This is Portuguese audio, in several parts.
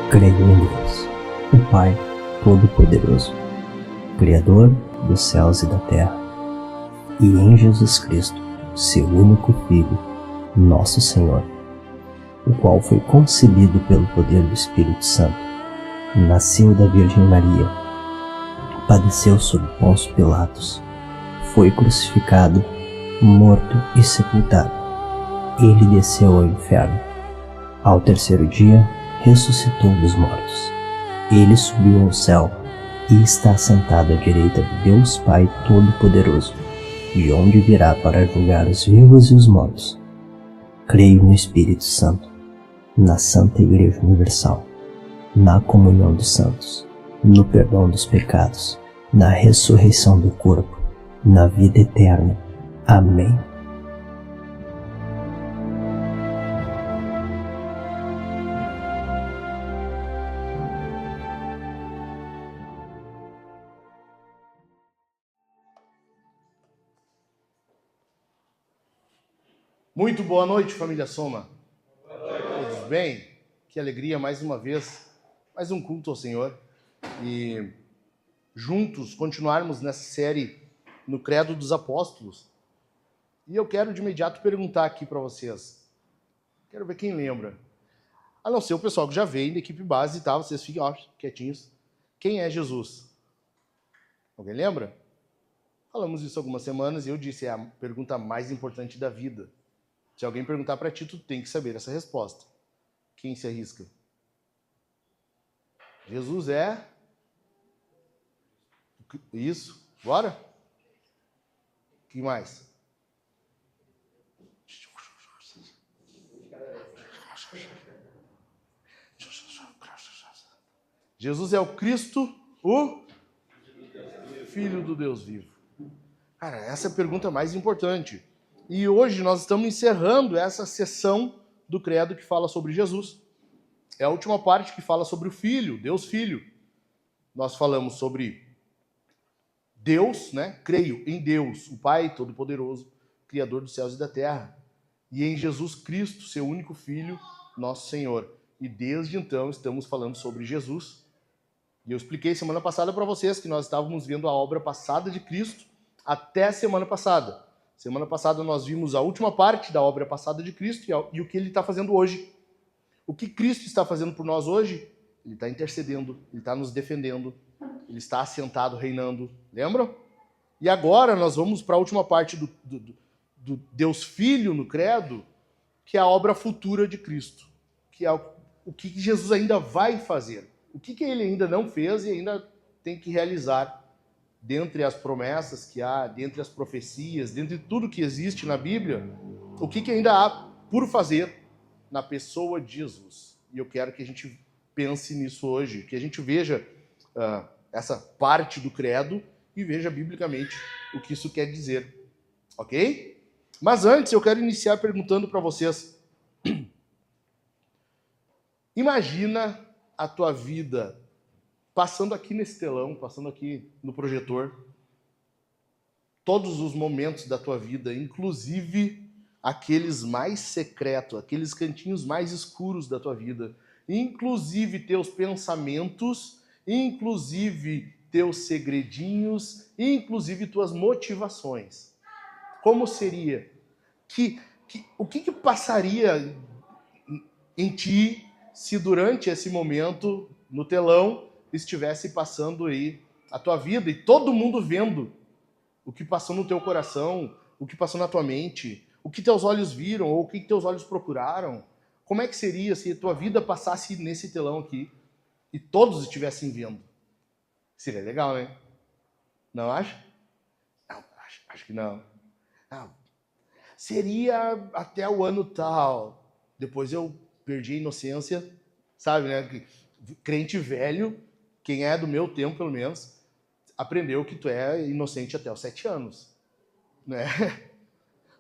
Creio em Deus, o Pai Todo-Poderoso, Criador dos céus e da terra, e em Jesus Cristo, seu único Filho, nosso Senhor, o qual foi concebido pelo poder do Espírito Santo, nasceu da Virgem Maria, padeceu sob Pôncio Pilatos, foi crucificado, morto e sepultado. Ele desceu ao inferno. Ao terceiro dia, ressuscitou dos mortos. Ele subiu ao céu e está sentado à direita de Deus Pai Todo-Poderoso, de onde virá para julgar os vivos e os mortos. Creio no Espírito Santo, na Santa Igreja Universal, na comunhão dos santos, no perdão dos pecados, na ressurreição do corpo, na vida eterna. Amém. Muito boa noite, família Soma. Todos bem? Que alegria, mais uma vez, mais um culto ao Senhor. E juntos continuarmos nessa série no Credo dos Apóstolos. E eu quero de imediato perguntar aqui para vocês. Quero ver quem lembra. A não ser o pessoal que já veio da equipe base, tá? Vocês fiquem quietinhos. Quem é Jesus? Alguém lembra? Falamos isso algumas semanas e eu disse, é a pergunta mais importante da vida. Se alguém perguntar para ti, tu tem que saber essa resposta. Quem se arrisca? Jesus é... Isso. Bora? O que mais? Jesus é o Cristo, o Filho do Deus vivo. Cara, essa é a pergunta mais importante. E hoje nós estamos encerrando essa sessão do credo que fala sobre Jesus. É a última parte que fala sobre o Filho, Deus Filho. Nós falamos sobre Deus, né? Creio em Deus, o Pai Todo-Poderoso, Criador dos céus e da terra. E em Jesus Cristo, seu único Filho, nosso Senhor. E desde então estamos falando sobre Jesus. E eu expliquei semana passada para vocês que nós estávamos vendo a obra passada de Cristo até a semana passada. Semana passada nós vimos a última parte da obra passada de Cristo e o que ele está fazendo hoje. O que Cristo está fazendo por nós hoje? Ele está intercedendo, ele está nos defendendo, ele está assentado, reinando. Lembram? E agora nós vamos para a última parte do Deus Filho no credo, que é a obra futura de Cristo. Que é o que Jesus ainda vai fazer. O que ele ainda não fez e ainda tem que realizar. Dentre as promessas que há, dentre as profecias, dentre tudo que existe na Bíblia, o que ainda há por fazer na pessoa de Jesus. E eu quero que a gente pense nisso hoje, que a gente veja essa parte do credo e veja biblicamente o que isso quer dizer. Ok? Mas antes eu quero iniciar perguntando para vocês. Imagina a tua vida passando aqui nesse telão, passando aqui no projetor, todos os momentos da tua vida, inclusive aqueles mais secretos, aqueles cantinhos mais escuros da tua vida, inclusive teus pensamentos, inclusive teus segredinhos, inclusive tuas motivações. Como seria? O que passaria em ti se durante esse momento, no telão, estivesse passando aí a tua vida e todo mundo vendo o que passou no teu coração, o que passou na tua mente, o que teus olhos viram ou o que teus olhos procuraram. Como é que seria se a tua vida passasse nesse telão aqui e todos estivessem vendo? Seria legal, né? Não acha? Não, acho que não. Não. Seria até o ano tal. Depois eu perdi a inocência, sabe, né? Crente velho, quem é do meu tempo, pelo menos, aprendeu que tu é inocente até os 7 anos. Né?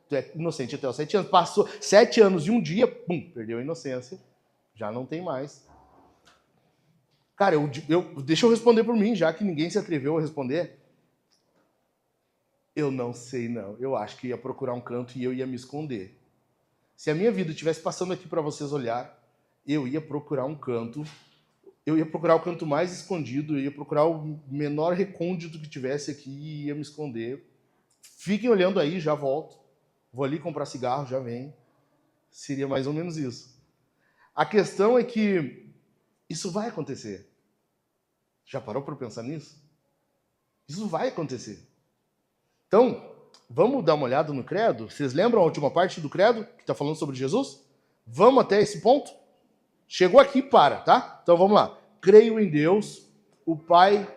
Tu é inocente até os 7 anos. Passou 7 anos e um dia, pum, perdeu a inocência. Já não tem mais. Cara, deixa eu responder por mim, já que ninguém se atreveu a responder. Eu não sei, não. Eu acho que ia procurar um canto e eu ia me esconder. Se a minha vida estivesse passando aqui para vocês olhar, eu ia procurar um canto eu ia procurar o canto mais escondido, eu ia procurar o menor recôndito que tivesse aqui e ia me esconder. Fiquem olhando aí, já volto. Vou ali comprar cigarro, já venho. Seria mais ou menos isso. A questão é que isso vai acontecer. Já parou para pensar nisso? Isso vai acontecer. Então, vamos dar uma olhada no credo? Vocês lembram a última parte do credo, que está falando sobre Jesus? Vamos até esse ponto? Chegou aqui, para, tá? Então vamos lá. Creio em Deus, o Pai...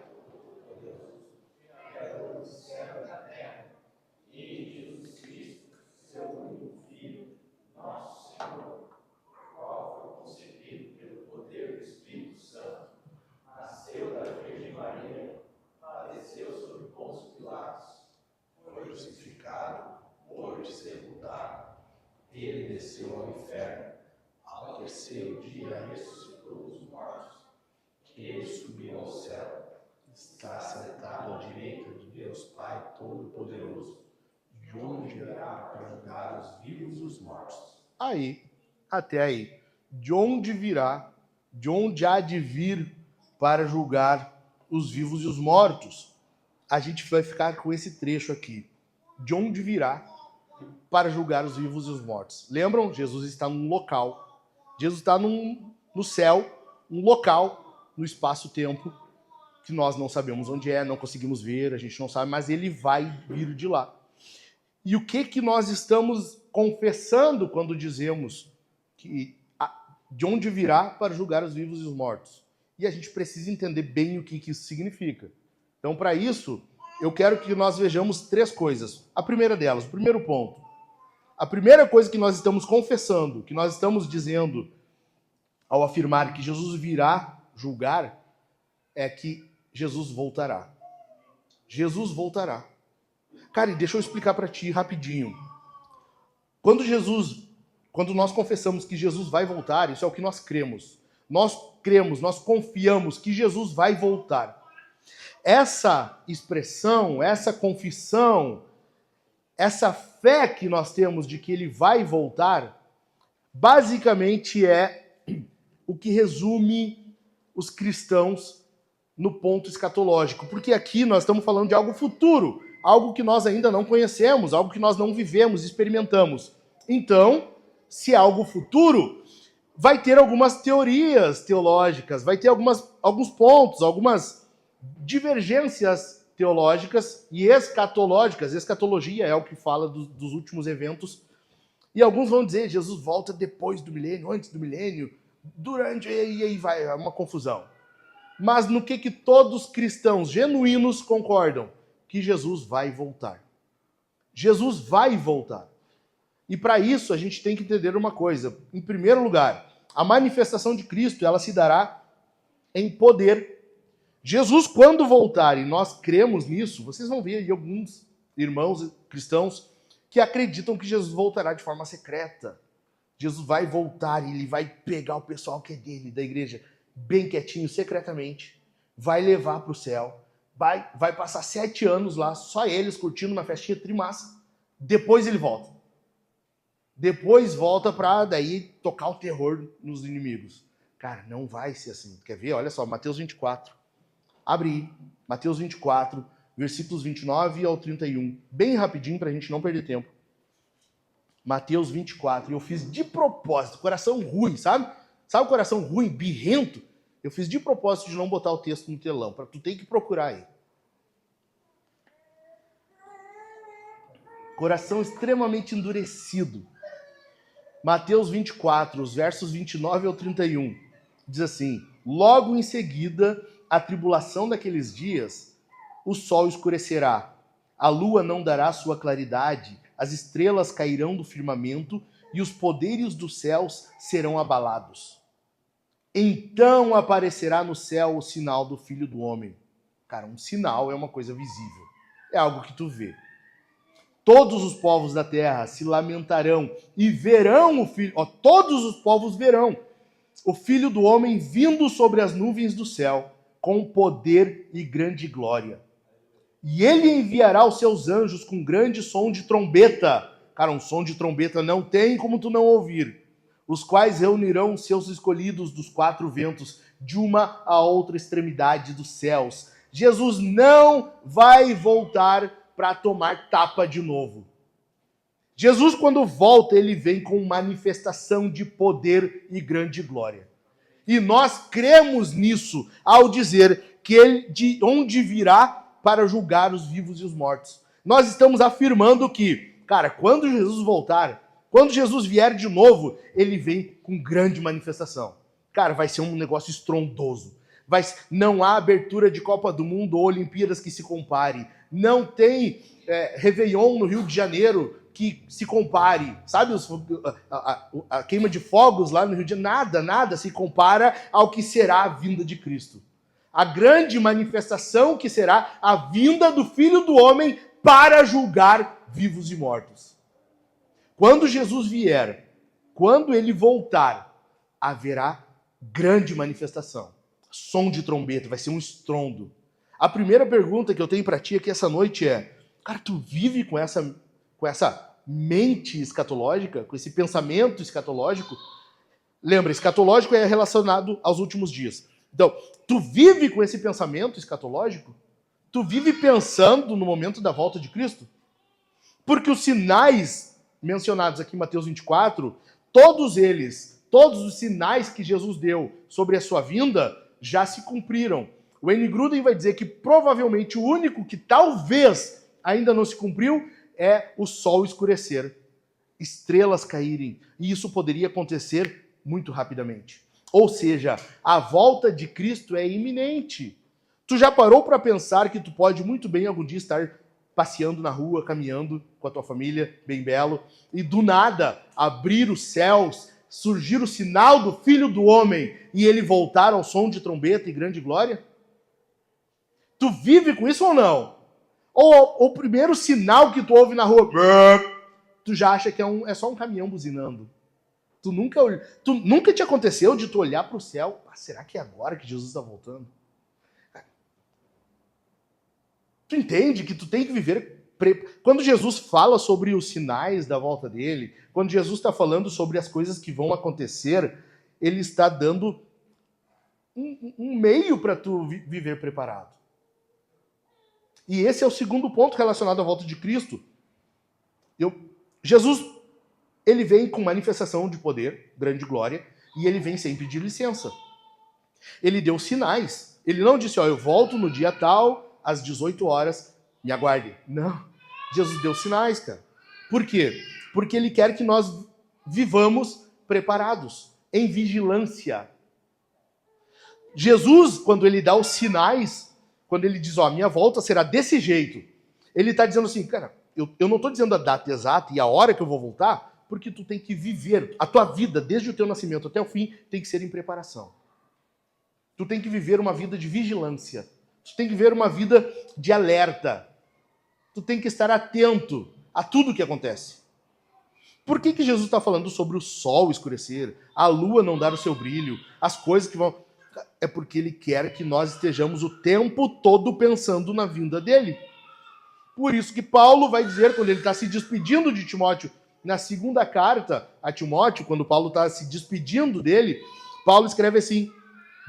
Ele desceu ao inferno, ao terceiro dia ressuscitou dos mortos. Ele subiu ao céu, está sentado à direita de Deus Pai Todo-Poderoso, de onde virá para julgar os vivos e os mortos. Aí, até aí. De onde virá, de onde há de vir para julgar os vivos e os mortos? A gente vai ficar com esse trecho aqui. De onde virá para julgar os vivos e os mortos. Lembram? Jesus está num local. Jesus está no céu, um local, no espaço-tempo, que nós não sabemos onde é, não conseguimos ver, a gente não sabe, mas ele vai vir de lá. E o que nós estamos confessando quando dizemos que de onde virá para julgar os vivos e os mortos? E a gente precisa entender bem o que isso significa. Então, para isso, eu quero que nós vejamos 3 coisas. A primeira delas, o primeiro ponto. A primeira coisa que nós estamos confessando, que nós estamos dizendo ao afirmar que Jesus virá julgar, é que Jesus voltará. Jesus voltará. Cara, e deixa eu explicar para ti rapidinho. Quando nós confessamos que Jesus vai voltar, isso é o que nós cremos. Nós cremos, nós confiamos que Jesus vai voltar. Essa expressão, essa confissão, essa fé que nós temos de que ele vai voltar, basicamente é o que resume os cristãos no ponto escatológico. Porque aqui nós estamos falando de algo futuro, algo que nós ainda não conhecemos, algo que nós não vivemos, experimentamos. Então, se é algo futuro, vai ter algumas teorias teológicas, vai ter alguns pontos, algumas divergências teológicas e escatológicas. Escatologia é o que fala dos últimos eventos. E alguns vão dizer, Jesus volta depois do milênio, antes do milênio, durante, e aí vai, é uma confusão. Mas no que todos cristãos genuínos concordam? Que Jesus vai voltar. Jesus vai voltar. E para isso a gente tem que entender uma coisa. Em primeiro lugar, a manifestação de Cristo, ela se dará em poder. Jesus, quando voltar, e nós cremos nisso, vocês vão ver aí alguns irmãos cristãos que acreditam que Jesus voltará de forma secreta. Jesus vai voltar e ele vai pegar o pessoal que é dele, da igreja, bem quietinho, secretamente, vai levar para o céu, vai passar 7 anos lá, só eles curtindo uma festinha trimassa, depois ele volta. Depois volta para daí tocar o terror nos inimigos. Cara, não vai ser assim. Quer ver? Olha só, Mateus 24. Abre aí, Mateus 24, versículos 29 ao 31. Bem rapidinho para a gente não perder tempo. Mateus 24. Eu fiz de propósito, coração ruim, sabe? Sabe o coração ruim, birrento? Eu fiz de propósito de não botar o texto no telão, para tu ter que procurar aí. Coração extremamente endurecido. Mateus 24, os versos 29 ao 31. Diz assim: logo em seguida, a tribulação daqueles dias, o sol escurecerá, a lua não dará sua claridade, as estrelas cairão do firmamento e os poderes dos céus serão abalados. Então aparecerá no céu o sinal do Filho do Homem. Cara, um sinal é uma coisa visível. É algo que tu vê. Todos os povos da terra se lamentarão e verão o Filho... todos os povos verão o Filho do Homem vindo sobre as nuvens do céu, com poder e grande glória. E ele enviará os seus anjos com grande som de trombeta. Cara, um som de trombeta não tem como tu não ouvir. os quais reunirão seus escolhidos dos 4 ventos, de uma a outra extremidade dos céus. Jesus não vai voltar para tomar tapa de novo. Jesus, quando volta, ele vem com manifestação de poder e grande glória. E nós cremos nisso ao dizer que ele de onde virá para julgar os vivos e os mortos. Nós estamos afirmando que, cara, quando Jesus voltar, quando Jesus vier de novo, ele vem com grande manifestação. Cara, vai ser um negócio estrondoso. Não há abertura de Copa do Mundo ou Olimpíadas que se compare. Não tem Réveillon no Rio de Janeiro que se compare. Sabe a queima de fogos lá no Rio de Janeiro? Nada se compara ao que será a vinda de Cristo. A grande manifestação que será a vinda do Filho do Homem para julgar vivos e mortos. Quando Jesus vier, quando ele voltar, haverá grande manifestação. Som de trombeta, vai ser um estrondo. A primeira pergunta que eu tenho para ti aqui essa noite é: cara, tu vive com essa mente escatológica, com esse pensamento escatológico? Lembra, escatológico é relacionado aos últimos dias. Então, tu vive com esse pensamento escatológico? Tu vive pensando no momento da volta de Cristo? Porque os sinais mencionados aqui em Mateus 24, todos os sinais que Jesus deu sobre a sua vinda, já se cumpriram. O Wayne Grudem vai dizer que provavelmente o único que talvez ainda não se cumpriu é o sol escurecer, estrelas caírem, e isso poderia acontecer muito rapidamente. Ou seja, a volta de Cristo é iminente. Tu já parou para pensar que tu pode muito bem algum dia estar passeando na rua, caminhando com a tua família, bem belo, e do nada abrir os céus, surgir o sinal do Filho do Homem e ele voltar ao som de trombeta e grande glória? Tu vive com isso ou não? Ou o primeiro sinal que tu ouve na rua, tu já acha que é só um caminhão buzinando? Tu nunca te aconteceu de tu olhar para o céu, será que é agora que Jesus está voltando? Tu entende que tu tem que viver... Quando Jesus fala sobre os sinais da volta dele, quando Jesus está falando sobre as coisas que vão acontecer, ele está dando um meio para tu viver preparado. E esse é o segundo ponto relacionado à volta de Cristo. Jesus, ele vem com manifestação de poder, grande glória, e ele vem sem pedir licença. Ele deu sinais. Ele não disse, eu volto no dia tal, às 18 horas, me aguarde. Não. Jesus deu sinais, cara. Por quê? Porque ele quer que nós vivamos preparados, em vigilância. Jesus, quando ele dá os sinais, quando ele diz, a minha volta será desse jeito, ele está dizendo assim, cara, eu não estou dizendo a data exata e a hora que eu vou voltar, porque tu tem que viver. A tua vida, desde o teu nascimento até o fim, tem que ser em preparação. Tu tem que viver uma vida de vigilância. Tu tem que viver uma vida de alerta. Tu tem que estar atento a tudo o que acontece. Por que Jesus está falando sobre o sol escurecer, a lua não dar o seu brilho, as coisas que vão... É porque ele quer que nós estejamos o tempo todo pensando na vinda dele. Por isso que Paulo vai dizer, quando ele está se despedindo de Timóteo, na segunda carta a Timóteo, quando Paulo está se despedindo dele, Paulo escreve assim,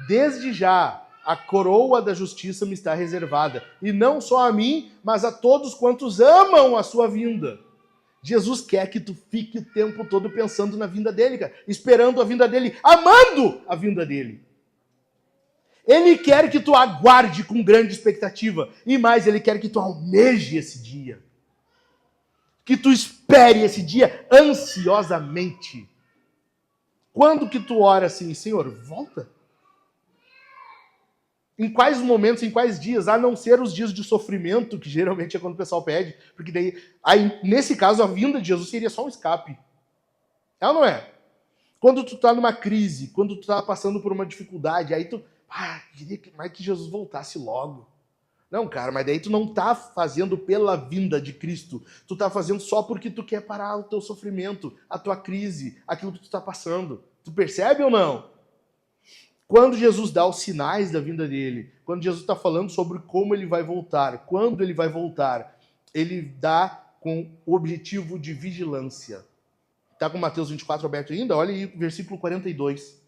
desde já a coroa da justiça me está reservada, e não só a mim, mas a todos quantos amam a sua vinda. Jesus quer que tu fique o tempo todo pensando na vinda dele, cara, esperando a vinda dele, amando a vinda dele. Ele quer que tu aguarde com grande expectativa, e mais, ele quer que tu almeje esse dia. Que tu espere esse dia ansiosamente. Quando que tu ora assim, Senhor, volta? Em quais momentos, em quais dias, a não ser os dias de sofrimento, que geralmente é quando o pessoal pede, porque daí, aí, nesse caso, a vinda de Jesus seria só um escape. É ou não é? Quando tu tá numa crise, quando tu tá passando por uma dificuldade, aí tu, queria mais que Jesus voltasse logo. Não, cara, mas daí tu não tá fazendo pela vinda de Cristo, tu tá fazendo só porque tu quer parar o teu sofrimento, a tua crise, aquilo que tu tá passando. Tu percebe ou não? Quando Jesus dá os sinais da vinda dele, quando Jesus está falando sobre como ele vai voltar, quando ele vai voltar, ele dá com o objetivo de vigilância. Está com Mateus 24 aberto ainda? Olha aí o versículo 42.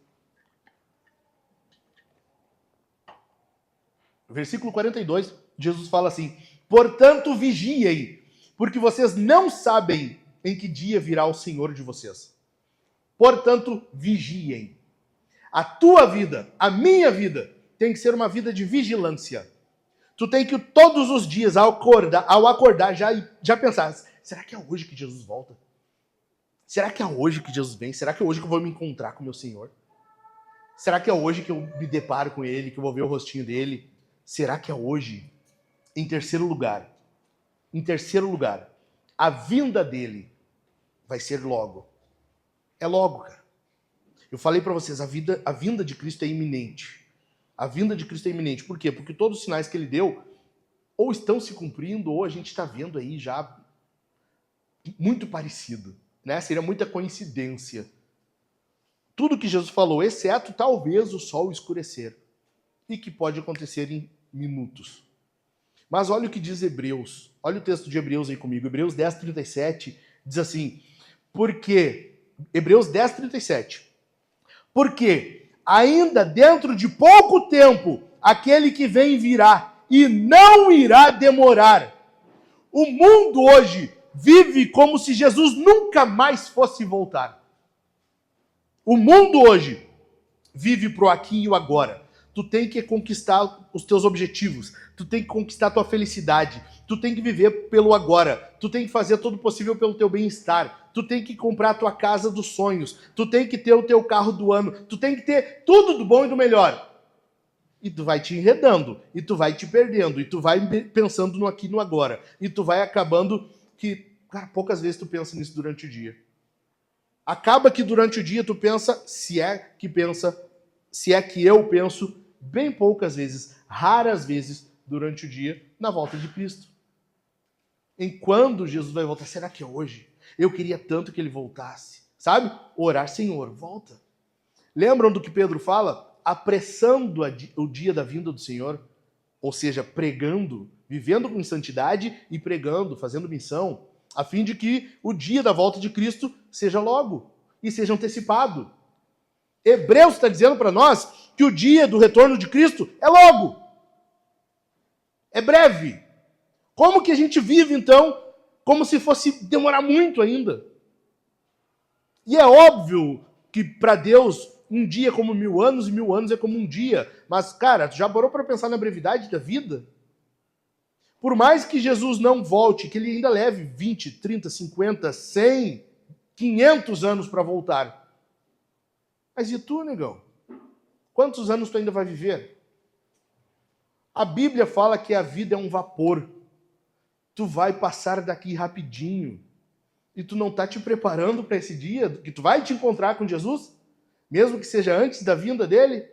Versículo 42, Jesus fala assim: portanto, vigiem, porque vocês não sabem em que dia virá o Senhor de vocês. Portanto, vigiem. A tua vida, a minha vida, tem que ser uma vida de vigilância. Tu tem que todos os dias, ao acordar, já pensar, será que é hoje que Jesus volta? Será que é hoje que Jesus vem? Será que é hoje que eu vou me encontrar com o meu Senhor? Será que é hoje que eu me deparo com Ele, que eu vou ver o rostinho dele? Será que é hoje? Em terceiro lugar, a vinda dele vai ser logo. É logo, cara. Eu falei para vocês, a vinda de Cristo é iminente. A vinda de Cristo é iminente. Por quê? Porque todos os sinais que ele deu ou estão se cumprindo, ou a gente está vendo aí já muito parecido, né? Seria muita coincidência. Tudo que Jesus falou, exceto talvez o sol escurecer, e que pode acontecer em minutos. Mas olha o que diz Hebreus. Olha o texto de Hebreus aí comigo. Hebreus 10:37 diz assim: Hebreus 10:37. Porque ainda dentro de pouco tempo aquele que vem virá e não irá demorar. O mundo hoje vive como se Jesus nunca mais fosse voltar. O mundo hoje vive pro aqui e o agora. Tu tem que conquistar os teus objetivos, tu tem que conquistar a tua felicidade, tu tem que viver pelo agora, tu tem que fazer todo o possível pelo teu bem-estar, tu tem que comprar a tua casa dos sonhos, tu tem que ter o teu carro do ano, tu tem que ter tudo do bom e do melhor. E tu vai te enredando, e tu vai te perdendo, e tu vai pensando no aqui e no agora, e tu vai acabando que, cara, poucas vezes tu pensa nisso durante o dia. Acaba que durante o dia tu pensa, se é que eu penso, bem poucas vezes, raras vezes durante o dia, na volta de Cristo. Em quando Jesus vai voltar? Será que é hoje? Eu queria tanto que ele voltasse. Sabe? Orar, Senhor, volta. Lembram do que Pedro fala? Apressando o dia da vinda do Senhor. Ou seja, pregando, vivendo com santidade e pregando, fazendo missão, a fim de que o dia da volta de Cristo seja logo e seja antecipado. Hebreus está dizendo para nós que o dia do retorno de Cristo é logo. É breve. Como que a gente vive, então, como se fosse demorar muito ainda? E é óbvio que para Deus um dia é como 1000 anos e 1000 anos é como um dia. Mas, cara, tu já parou para pensar na brevidade da vida? Por mais que Jesus não volte, que ele ainda leve 20, 30, 50, 100, 500 anos para voltar. Mas e tu, negão? Quantos anos tu ainda vai viver? A Bíblia fala que a vida é um vapor. Tu vai passar daqui rapidinho. E tu não está te preparando para esse dia que tu vai te encontrar com Jesus? Mesmo que seja antes da vinda dele?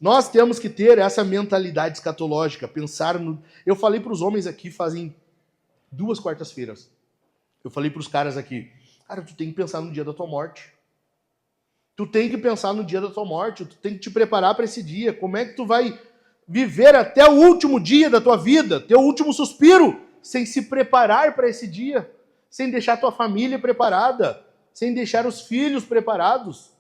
Nós temos que ter essa mentalidade escatológica, pensar no... Eu falei para os homens aqui fazem 2 quartas-feiras. Eu falei para os caras aqui, cara, tu tem que pensar no dia da tua morte. Tu tem que pensar no dia da tua morte, tu tem que te preparar para esse dia. Como é que tu vai viver até o último dia da tua vida, teu último suspiro, sem se preparar para esse dia, sem deixar tua família preparada, sem deixar os filhos preparados?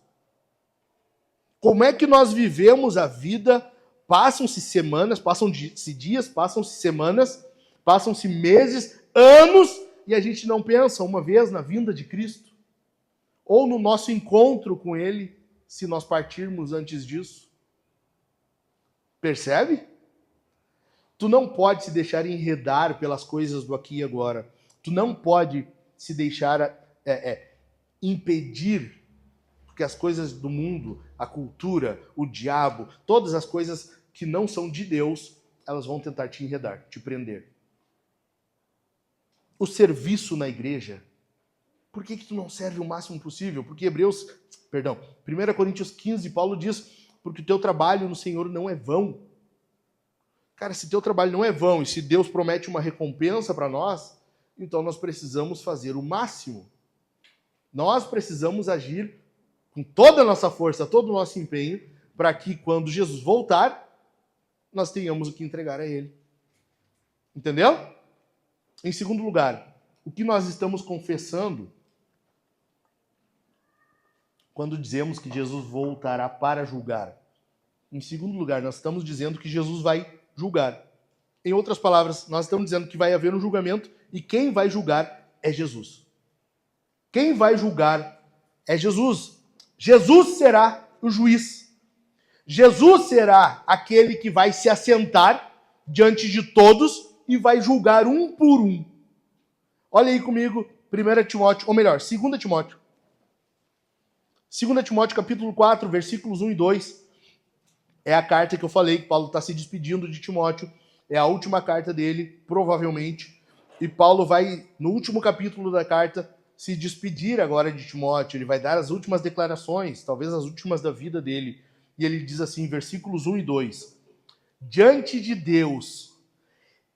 Como é que nós vivemos a vida? Passam-se semanas, passam-se dias, passam-se semanas, passam-se meses, anos, e a gente não pensa uma vez na vinda de Cristo? Ou no nosso encontro com Ele, se nós partirmos antes disso? Percebe? Tu não pode se deixar enredar pelas coisas do aqui e agora. Tu não pode se deixar impedir, porque as coisas do mundo, a cultura, o diabo, todas as coisas que não são de Deus, elas vão tentar te enredar, te prender. O serviço na igreja, por que tu não serve o máximo possível? Porque 1 Coríntios 15, Paulo diz, porque o teu trabalho no Senhor não é vão. Cara, se teu trabalho não é vão, e se Deus promete uma recompensa para nós, então nós precisamos fazer o máximo. Nós precisamos agir com toda a nossa força, todo o nosso empenho, para que quando Jesus voltar, nós tenhamos o que entregar a Ele. Entendeu? Em segundo lugar, o que nós estamos confessando quando dizemos que Jesus voltará para julgar? Em segundo lugar, nós estamos dizendo que Jesus vai julgar. Em outras palavras, nós estamos dizendo que vai haver um julgamento e quem vai julgar é Jesus. Quem vai julgar é Jesus. Jesus será o juiz. Jesus será aquele que vai se assentar diante de todos e vai julgar um por um. Olha aí comigo, 1 Timóteo, ou melhor, 2 Timóteo. 2 Timóteo capítulo 4, versículos 1 e 2. É a carta que eu falei, que Paulo está se despedindo de Timóteo. É a última carta dele, provavelmente. E Paulo vai, no último capítulo da carta, se despedir agora de Timóteo. Ele vai dar as últimas declarações, talvez as últimas da vida dele. E ele diz assim, versículos 1 e 2. Diante de Deus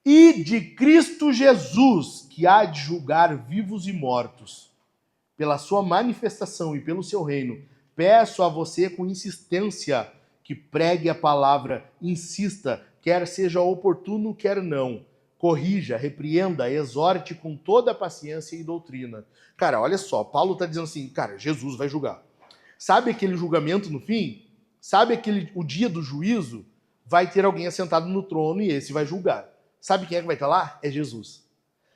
e de Cristo Jesus, que há de julgar vivos e mortos, pela sua manifestação e pelo seu reino, peço a você com insistência que pregue a palavra, insista, quer seja oportuno, quer não. Corrija, repreenda, exorte com toda a paciência e doutrina. Cara, olha só, Paulo está dizendo assim, cara, Jesus vai julgar. Sabe aquele julgamento no fim? Sabe o dia do juízo? Vai ter alguém assentado no trono e esse vai julgar. Sabe quem é que vai estar lá? É Jesus.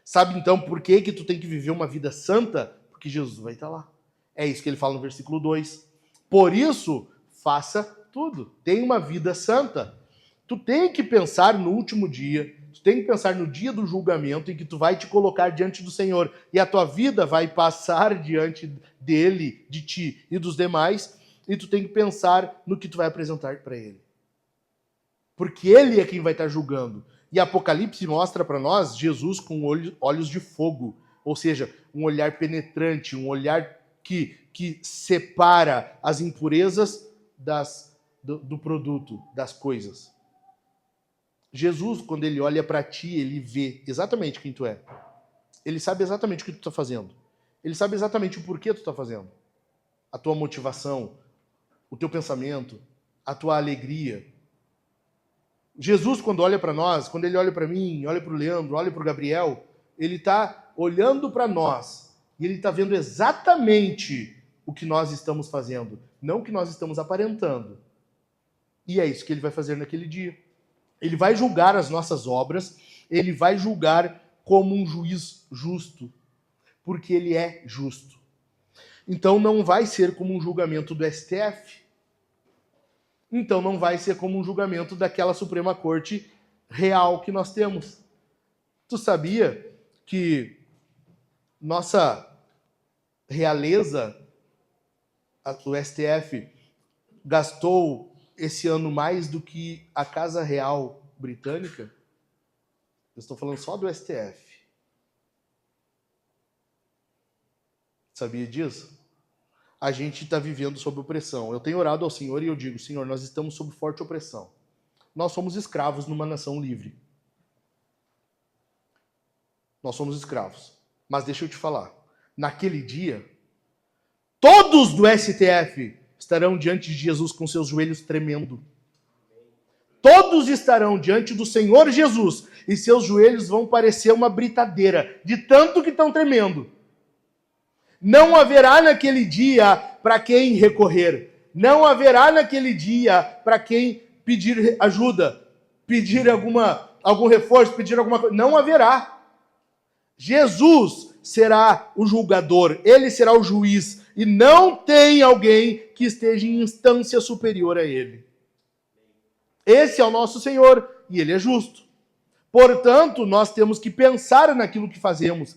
Sabe então por que tu tem que viver uma vida santa? Porque Jesus vai estar lá. É isso que ele fala no versículo 2. Por isso, faça tudo. Tenha uma vida santa. Tu tem que pensar no último dia, tu tem que pensar no dia do julgamento em que tu vai te colocar diante do Senhor e a tua vida vai passar diante dele, de ti e dos demais, e tu tem que pensar no que tu vai apresentar para ele. Porque ele é quem vai estar julgando. E Apocalipse mostra para nós Jesus com olhos de fogo, ou seja, um olhar penetrante, um olhar que separa as impurezas do produto, das coisas. Jesus, quando ele olha para ti, ele vê exatamente quem tu é. Ele sabe exatamente o que tu está fazendo. Ele sabe exatamente o porquê tu está fazendo. A tua motivação, o teu pensamento, a tua alegria. Jesus, quando olha para nós, quando ele olha para mim, olha para o Leandro, olha para o Gabriel, ele está olhando para nós e ele está vendo exatamente o que nós estamos fazendo, não o que nós estamos aparentando. E é isso que ele vai fazer naquele dia. Ele vai julgar as nossas obras, ele vai julgar como um juiz justo, porque ele é justo. Então não vai ser como um julgamento do STF, então não vai ser como um julgamento daquela Suprema Corte real que nós temos. Tu sabia que nossa realeza, o STF, gastou esse ano mais do que a Casa Real Britânica? Eu estou falando só do STF. Sabia disso? A gente está vivendo sob opressão. Eu tenho orado ao Senhor e eu digo, Senhor, nós estamos sob forte opressão. Nós somos escravos numa nação livre. Nós somos escravos. Mas deixa eu te falar, naquele dia, todos do STF estarão diante de Jesus com seus joelhos tremendo. Todos estarão diante do Senhor Jesus e seus joelhos vão parecer uma britadeira, de tanto que estão tremendo. Não haverá naquele dia para quem recorrer. Não haverá naquele dia para quem pedir ajuda, pedir algum reforço, pedir alguma coisa. Não haverá. Jesus será o julgador, ele será o juiz, e não tem alguém que esteja em instância superior a ele. Esse é o nosso Senhor, e ele é justo. Portanto, nós temos que pensar naquilo que fazemos.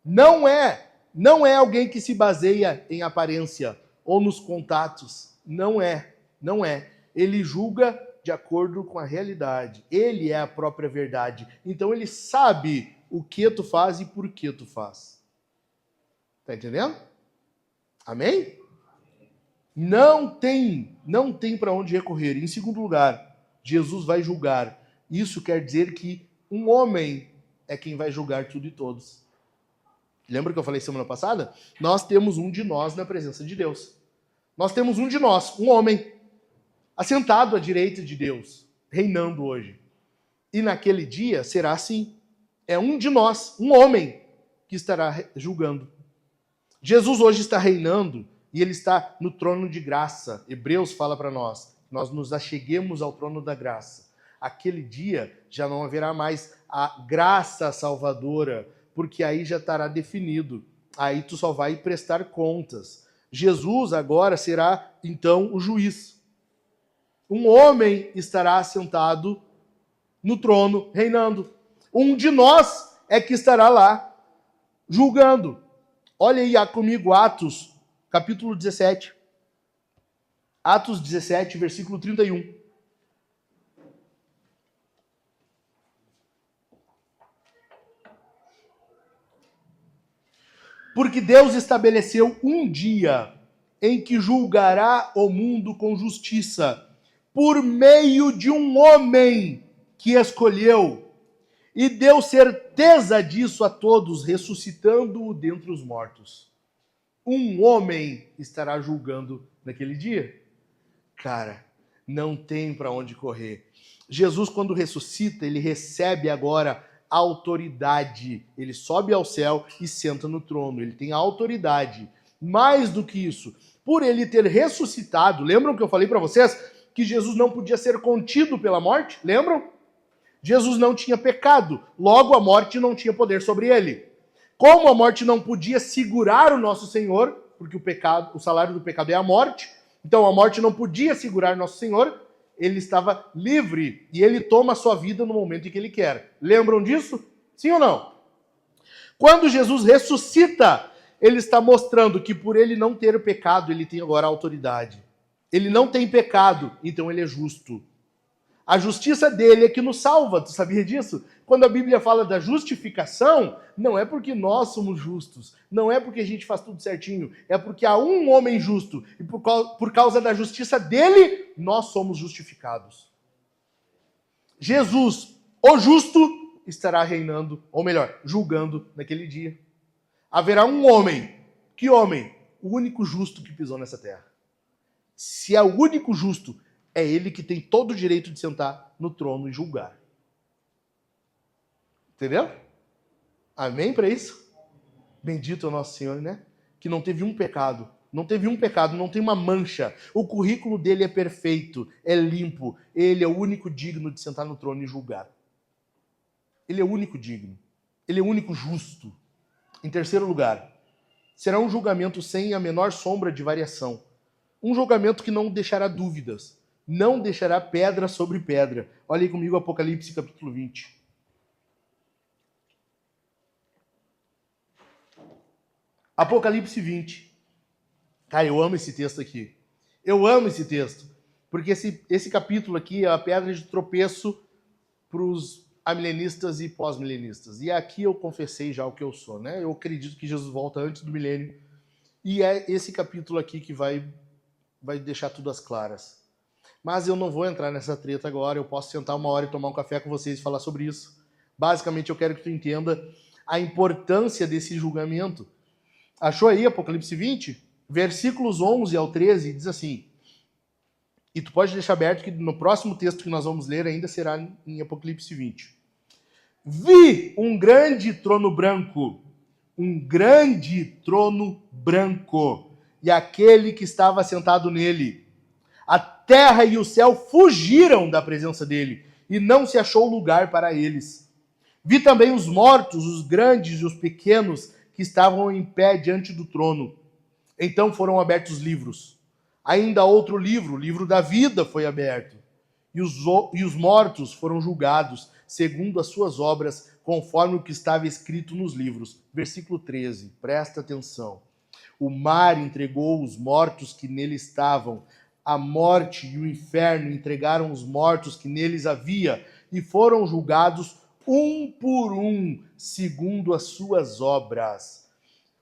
Não é alguém que se baseia em aparência ou nos contatos. Não é. Ele julga de acordo com a realidade. Ele é a própria verdade. Então ele sabe o que tu faz e por que tu faz. Tá entendendo? Amém? Não tem para onde recorrer. Em segundo lugar, Jesus vai julgar. Isso quer dizer que um homem é quem vai julgar tudo e todos. Lembra que eu falei semana passada? Nós temos um de nós na presença de Deus. Nós temos um de nós, um homem, assentado à direita de Deus, reinando hoje. E naquele dia será assim. É um de nós, um homem, que estará julgando. Jesus hoje está reinando e ele está no trono de graça. Hebreus fala para nós nos acheguemos ao trono da graça. Aquele dia já não haverá mais a graça salvadora, porque aí já estará definido. Aí tu só vai prestar contas. Jesus agora será, então, o juiz. Um homem estará sentado no trono, reinando. Um de nós é que estará lá, julgando. Olha aí comigo Atos, capítulo 17. Atos 17, versículo 31. Porque Deus estabeleceu um dia em que julgará o mundo com justiça, por meio de um homem que escolheu, e deu certeza disso a todos, ressuscitando-o dentre os mortos. Um homem estará julgando naquele dia. Cara, não tem para onde correr. Jesus, quando ressuscita, ele recebe agora autoridade. Ele sobe ao céu e senta no trono. Ele tem autoridade. Mais do que isso, por ele ter ressuscitado, lembram que eu falei para vocês que Jesus não podia ser contido pela morte? Lembram? Jesus não tinha pecado, logo a morte não tinha poder sobre ele. Como a morte não podia segurar o nosso Senhor, porque o salário do pecado é a morte, então a morte não podia segurar nosso Senhor, ele estava livre e ele toma a sua vida no momento em que ele quer. Lembram disso? Sim ou não? Quando Jesus ressuscita, ele está mostrando que por ele não ter pecado, ele tem agora autoridade. Ele não tem pecado, então ele é justo. A justiça dele é que nos salva, tu sabia disso? Quando a Bíblia fala da justificação, não é porque nós somos justos, não é porque a gente faz tudo certinho, é porque há um homem justo e por causa da justiça dele, nós somos justificados. Jesus, o justo, estará reinando, ou melhor, julgando naquele dia. Haverá um homem. Que homem? O único justo que pisou nessa terra. Se é o único justo, é ele que tem todo o direito de sentar no trono e julgar. Entendeu? Amém para isso? Bendito é o nosso Senhor, né? Que não teve um pecado. Não teve um pecado, não tem uma mancha. O currículo dele é perfeito, é limpo. Ele é o único digno de sentar no trono e julgar. Ele é o único digno. Ele é o único justo. Em terceiro lugar, será um julgamento sem a menor sombra de variação. Um julgamento que não deixará dúvidas. Não deixará pedra sobre pedra. Olha aí comigo Apocalipse capítulo 20. Apocalipse 20. Cara, eu amo esse texto aqui. Eu amo esse texto. Porque esse capítulo aqui é a pedra de tropeço para os amilenistas e pós-milenistas. E aqui eu confessei já o que eu sou, né? Eu acredito que Jesus volta antes do milênio. E é esse capítulo aqui que vai deixar tudo às claras. Mas eu não vou entrar nessa treta agora. Eu posso sentar uma hora e tomar um café com vocês e falar sobre isso. Basicamente, eu quero que tu entenda a importância desse julgamento. Achou aí Apocalipse 20? Versículos 11 ao 13 diz assim. E tu pode deixar aberto que no próximo texto que nós vamos ler ainda será em Apocalipse 20. Vi um grande trono branco, e aquele que estava sentado nele. A terra e o céu fugiram da presença dele, e não se achou lugar para eles. Vi também os mortos, os grandes e os pequenos, que estavam em pé diante do trono. Então foram abertos livros. Ainda outro livro, o livro da vida, foi aberto. E os mortos foram julgados, segundo as suas obras, conforme o que estava escrito nos livros. Versículo 13, presta atenção. O mar entregou os mortos que nele estavam. A morte e o inferno entregaram os mortos que neles havia, e foram julgados um por um, segundo as suas obras.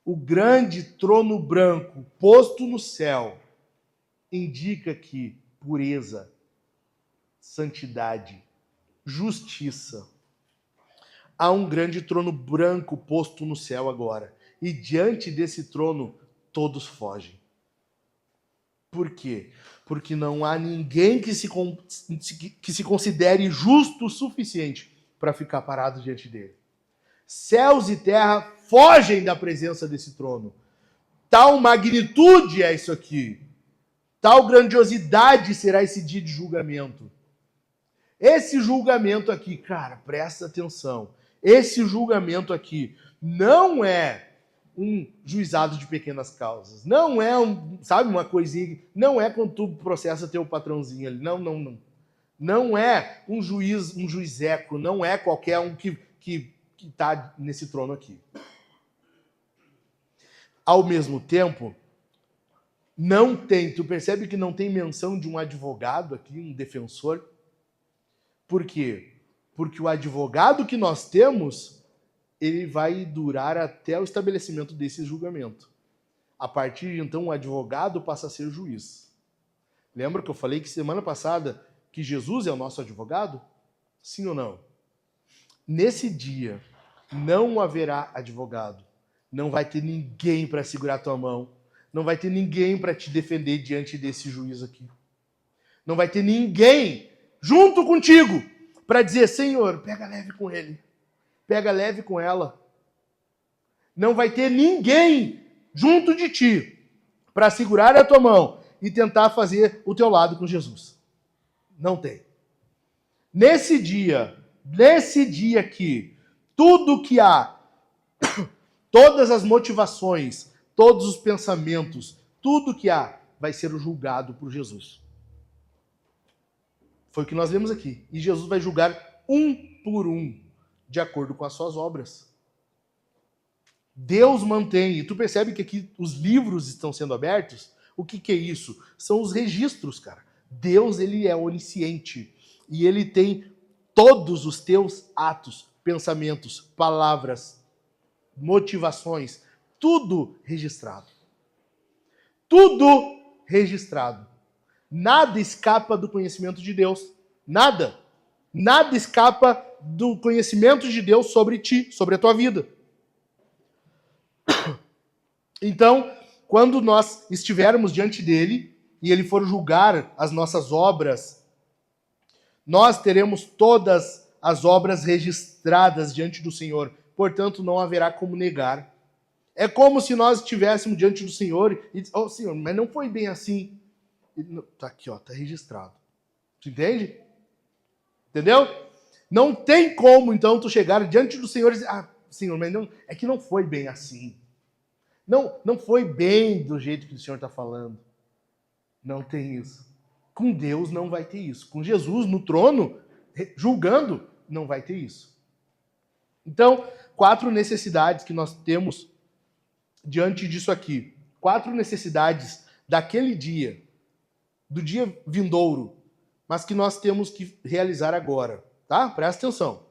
O grande trono branco posto no céu indica que pureza, santidade, justiça. Há um grande trono branco posto no céu agora. E diante desse trono, todos fogem. Por quê? Porque não há ninguém que se considere justo o suficiente para ficar parado diante dele. Céus e terra fogem da presença desse trono. Tal magnitude é isso aqui. Tal grandiosidade será esse dia de julgamento. Esse julgamento aqui, cara, presta atenção. Esse julgamento aqui não é um juizado de pequenas causas. Não é uma coisinha. Não é quando tu processa teu patrãozinho ali. Não. Não é um juizeco. Não é qualquer um que está nesse trono aqui. Ao mesmo tempo, tu percebe que não tem menção de um advogado aqui, um defensor? Por quê? Porque o advogado que nós temos, ele vai durar até o estabelecimento desse julgamento. A partir de então, o advogado passa a ser juiz. Lembra que eu falei que semana passada que Jesus é o nosso advogado? Sim ou não? Nesse dia, não haverá advogado. Não vai ter ninguém para segurar tua mão. Não vai ter ninguém para te defender diante desse juiz aqui. Não vai ter ninguém junto contigo para dizer, Senhor, pega leve com ele. Pega leve com ela. Não vai ter ninguém junto de ti para segurar a tua mão e tentar fazer o teu lado com Jesus. Não tem. Nesse dia aqui, tudo que há, todas as motivações, todos os pensamentos, tudo que há vai ser julgado por Jesus. Foi o que nós lemos aqui. E Jesus vai julgar um por um, de acordo com as suas obras. Deus mantém. E tu percebe que aqui os livros estão sendo abertos? O que é isso? São os registros, cara. Deus, ele é onisciente. E ele tem todos os teus atos, pensamentos, palavras, motivações, tudo registrado. Tudo registrado. Nada escapa do conhecimento de Deus. Nada. Nada escapa do conhecimento de Deus sobre ti, sobre a tua vida. Então, quando nós estivermos diante dele e ele for julgar as nossas obras, nós teremos todas as obras registradas diante do Senhor. Portanto, não haverá como negar. É como se nós estivéssemos diante do Senhor e oh, Senhor, mas não foi bem assim. Tá aqui, ó, tá registrado. Tu entende? Entendeu? Não tem como, então, tu chegar diante do Senhor e dizer, Senhor, mas não, é que não foi bem assim. Não foi bem do jeito que o Senhor está falando. Não tem isso. Com Deus não vai ter isso. Com Jesus no trono, julgando, não vai ter isso. Então, 4 necessidades que nós temos diante disso aqui. 4 necessidades daquele dia, do dia vindouro, mas que nós temos que realizar agora. Tá? Presta atenção.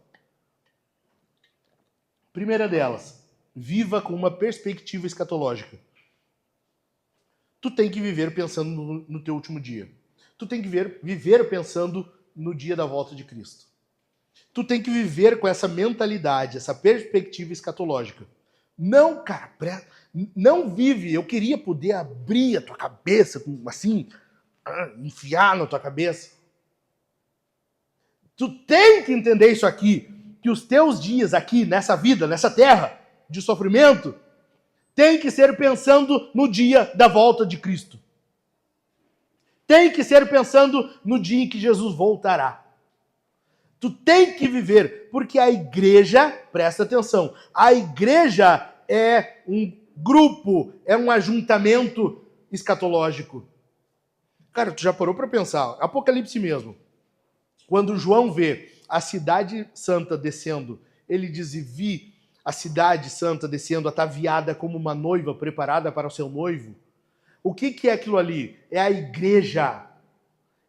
Primeira delas, viva com uma perspectiva escatológica. Tu tem que viver pensando no teu último dia. Tu tem que viver pensando no dia da volta de Cristo. Tu tem que viver com essa mentalidade, essa perspectiva escatológica. Não, cara, não vive. Eu queria poder abrir a tua cabeça, assim, enfiar na tua cabeça. Tu tem que entender isso aqui, que os teus dias aqui, nessa vida, nessa terra de sofrimento, tem que ser pensando no dia da volta de Cristo. Tem que ser pensando no dia em que Jesus voltará. Tu tem que viver, porque a igreja, presta atenção, a igreja é um grupo, é um ajuntamento escatológico. Cara, tu já parou para pensar? Apocalipse mesmo. Quando João vê a cidade santa descendo, ele diz, e vi a cidade santa descendo ataviada como uma noiva preparada para o seu noivo. O que é aquilo ali? É a igreja.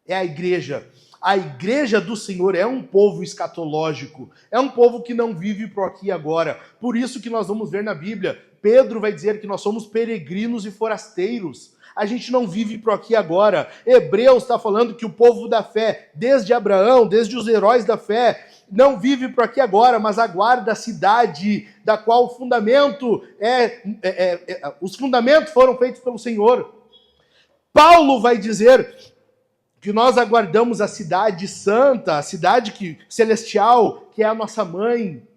É a igreja. A igreja do Senhor é um povo escatológico. É um povo que não vive pro aqui e agora. Por isso que nós vamos ver na Bíblia, Pedro vai dizer que nós somos peregrinos e forasteiros. A gente não vive pro aqui e agora. Hebreus está falando que o povo da fé, desde Abraão, desde os heróis da fé, não vive pro aqui e agora, mas aguarda a cidade da qual o fundamento os fundamentos foram feitos pelo Senhor. Paulo vai dizer que nós aguardamos a cidade santa, a cidade celestial, que é a nossa mãe.